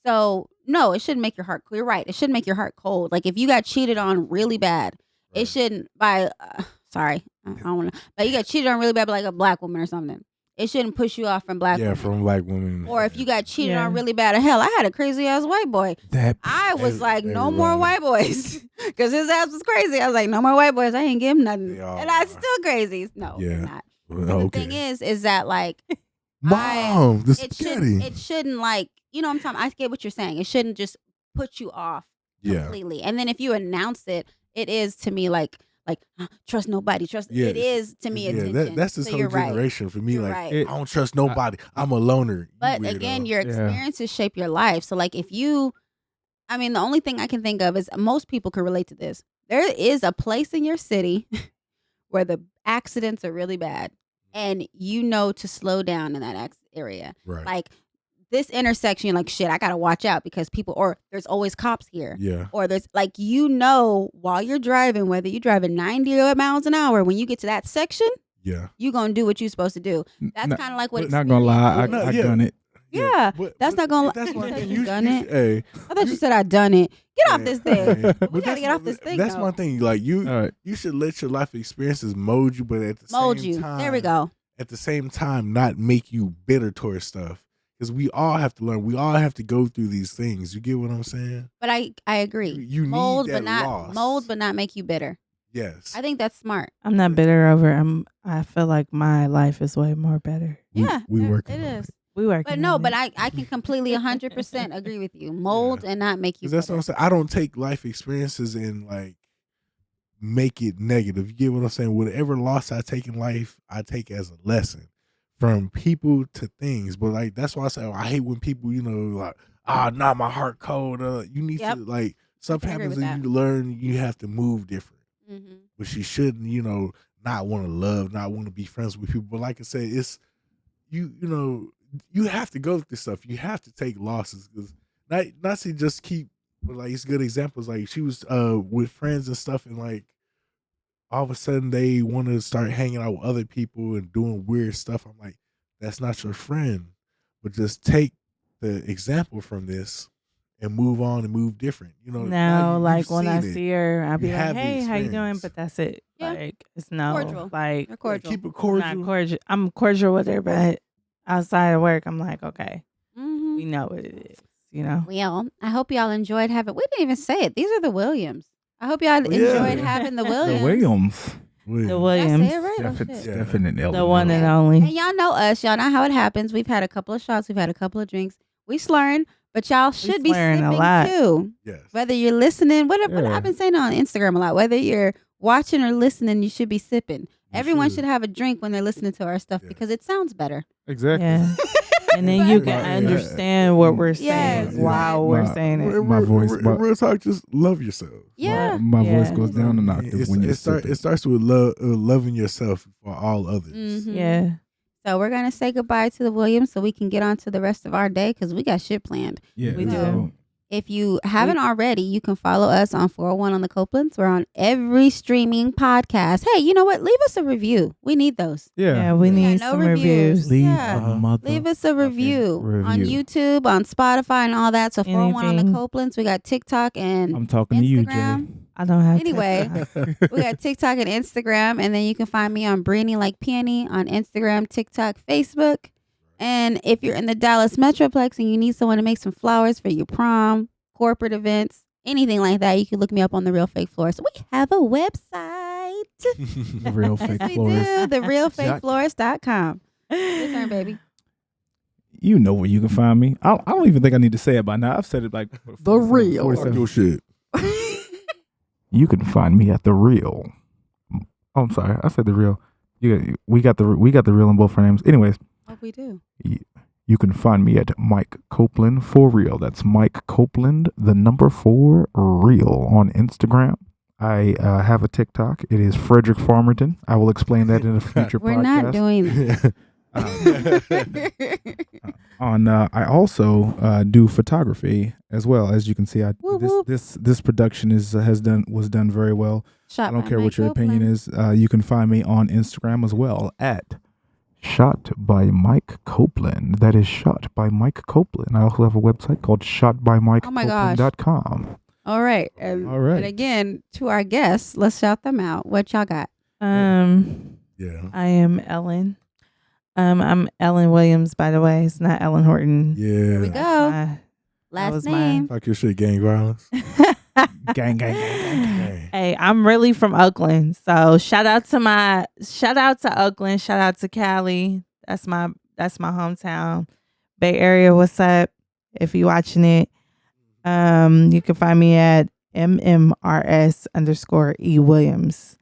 So no, it shouldn't make your heart. You're right. It shouldn't make your heart cold. Like if you got cheated on really bad, Right. it shouldn't. Sorry, I don't want to. But you got cheated on really bad by like a black woman or something. It shouldn't push you off from black Yeah, women. from black women. Or if you got cheated Yeah. on really bad, hell, I had a crazy ass white boy. That I was like, no everybody. more white boys, because his ass was crazy. I was like, no more white boys. I ain't give him nothing, They all and I are. still crazy. No, Yeah. they're not. Well, But okay. the thing is that like Mom, the it spaghetti. shouldn't like you know what I'm talking. I get what you're saying. It shouldn't just put you off Yeah. completely. And then if you announce it, it is to me like trust nobody. Trust Yeah, it is to me Yeah, attention. that's this So whole you're right. generation for me. You're like, right. It- I don't trust nobody. I'm a loner. You But weirdo. again, your Yeah. experiences shape your life. So like if you I mean the only thing I can think of is most people can relate to this. There is a place in your city where the accidents are really bad and you know to slow down in that area. right. Like this intersection, you're like shit, I gotta watch out because people or there's always cops here. yeah. Or there's like while you're driving, whether you're driving 90 miles an hour, when you get to that section, Yeah. you're gonna do what you're supposed to do. That's Not- kind of like what not gonna lie, experience I is. Yeah. done it. Yeah, But- that's but not gonna- That's you one said thing. you done it? Hey, I thought you said I done it. Get off this thing. hey, We but gotta get off this thing. That's though. my thing. Like you, All right. you should let your life experiences mold you, but at the Mold same you. time, There we go. At the same time, not make you bitter towards stuff. Because we all have to learn. We all have to go through these things. You get what I'm saying? But I agree. You need mold, that but not loss. mold, but not make you bitter. Yes. I think that's smart. I'm not bitter over. I feel like my life is way more better. Yeah, we it- working It on is. We working. But no, on but it. I can completely 100% agree with you. Mold and not make you. Because that's what I'm saying. I don't take life experiences and like make it negative. You get what I'm saying? Whatever loss I take in life, I take as a lesson from people to things. But like that's why I say I hate when people, like, not my heart cold. You need Yep. to like something I agree happens with and you learn you have to move different. Mm-hmm. But you shouldn't, not want to love, not want to be friends with people. But like I said, it's you have to go through stuff. You have to take losses because not to just keep. But like it's good examples. Like she was with friends and stuff, and like all of a sudden they want to start hanging out with other people and doing weird stuff. I'm like, that's not your friend. But just take the example from this and move on and move different. Now, you've like when I seen it. see her, I'll be You like, have the "Hey, how you doing?" experience. But that's it. Yeah. Like it's no Cordial. like You're cordial. Keep it I'm cordial. not cordial. I'm cordial with her, but outside of work, I'm like, okay, Mm-hmm. we know what it is. You know. Well, I hope y'all enjoyed having. We didn't even say it. These are the Williams. I hope y'all Oh, yeah. enjoyed having the The Williams. Williams. Williams. The Did I Williams. say it right? Oh, shit. Yeah. Definite The one and Okay. only. And y'all know us. Y'all know how it happens. We've had a couple of shots. We've had a couple of drinks. We slurring, but y'all should be slurring a sipping lot. too. Yes. Whether you're listening, what Yeah. I've been saying on Instagram a lot. Whether you're watching or listening, you should be sipping. Everyone should. should have a drink when they're listening to our stuff Yes. because it sounds better. Exactly. Yeah. And then you But- can Yeah. understand what we're Yes. saying while we're My- saying it. My voice- Real talk. Just love yourself. Yeah. My voice Yeah. goes down an octave when you sip It starts with loving yourself for all others. Mhm. Yeah. So we're gonna say goodbye to the Williams so we can get on to the rest of our day because we got shit planned. Yeah, We do. so- If you haven't already, you can follow us on 401 on the Copelands. We're on every streaming podcast. Hey, you know what? Leave us a review. We need those. Yeah, we need no some reviews. reviews. Leave Yeah. a mother. Leave us a review on review. YouTube, on Spotify, and all that. So 401 on the Anything. Copelands. We got TikTok and I'm talking to you, Jay. Instagram. I don't have Anyway. TikTok. We got TikTok and Instagram, and then you can find me on Brainy Like Peony on Instagram, TikTok, Facebook. And if you're in the Dallas Metroplex and you need someone to make some flowers for your prom, corporate events, anything like that, you can look me up on The Real Fake Florist. We have a website. The Real Fake Yes, we Florist. do. TheRealFakeFlorist.com. Your turn, baby. You know where you can find me. I don't even think I need to say it by now. I've said it like The Real. 47. Your shit. You can find me at The Real. Oh, I'm sorry. I said The Real. We got the Real in both our names. Anyways, Oh, we do. you can find me at Mike Copeland for real. That's Mike Copeland, the number 4 real on Instagram. I have a TikTok. It is Frederick Farmerton. I will explain that in a future We're podcast. not doing that. I also do photography as well. As you can see, Whoop, whoop. this production was done very well. Shot I don't by care Mike what your opinion Copeland. is. You can find me on Instagram as well at Shot by Mike Copeland. That is Shot by Mike Copeland. I also have a website called shotbymikecopeland.com. All right. And, All right. And again, to our guests, let's shout them out. What y'all got? Yeah. I am Ellen. I'm Ellen Williams, by the way. It's not Ellen Horton. Here we Yeah. go. My- Last was name. Talk your shit, gang violence. Gang. Gang. Hey, I'm really from Oakland. So shout out to Oakland. Shout out to Cali. That's my hometown. Bay Area, what's up? If you watching it. You can find me at MMRS_E Williams,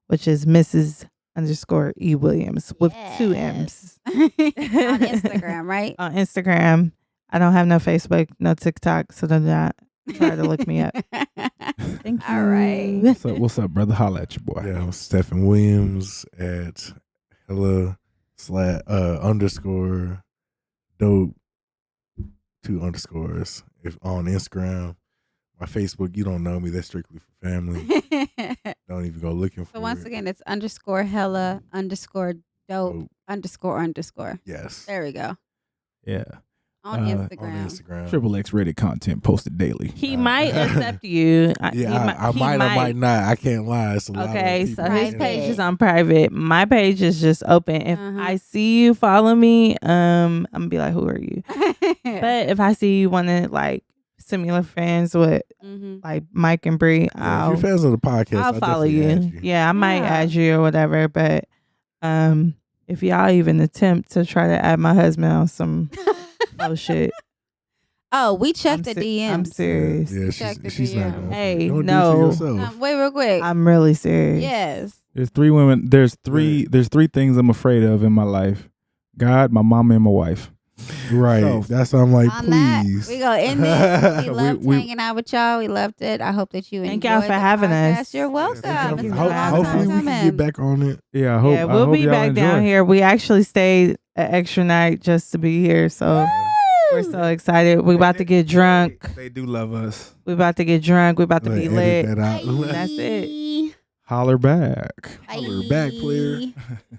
which is Mrs_E Williams with 2 M's. On Instagram, right? On Instagram. I don't have no Facebook, no TikTok, so do not try to look me up. Thank you. All right. What's up, brother? Holla at your boy. Yeah, I'm Stephen Williams at _dope 2 underscores if on Instagram. My Facebook, you don't know me. That's strictly for family. Don't even go looking for So once it. again, it's _hella_dope___. Yes. There we go. Yeah. On On Instagram. On Instagram. Triple X rated content posted daily. He might accept you. Yeah, I might or might not. I can't lie. It's a lot Okay, of so people his saying page that. is on private. My page is just open. If Uh-huh. I see you, follow me. I'm gonna be like, who are you? But if I see you want to like similar fans with Mhm. like Mike and Bree, Yeah, if I'll you're fans of the podcast, I'll follow definitely add you. Yeah, I might Yeah. add you or whatever. But if y'all even attempt to try to add my husband on some oh shit, Oh, we checked the I'm DMs. serious. Yeah, Check the she's not DM. going. Hey, don't no. do it to yourself. Wait, real quick. I'm really serious. Yes. There's 3 women. There's three things I'm afraid of in my life: God, my mama, and my wife. Right. So- That's why I'm like, On that, please. we gonna end this. We So loved we- hanging out with y'all. We loved it. I hope that you Thank enjoyed y'all for the having podcast. us. You're welcome. Yeah, It's been a Ho- long time hopefully we can coming. get back on it. Yeah, I hope. Yeah, I we'll hope be y'all back down enjoy. here. We actually stayed an extra night just to be here. So we're so excited. We about to get drunk. They do love us. We about to get drunk. We about to be Edit lit. that out. That's it. Holler back. Holler back, player. Bye.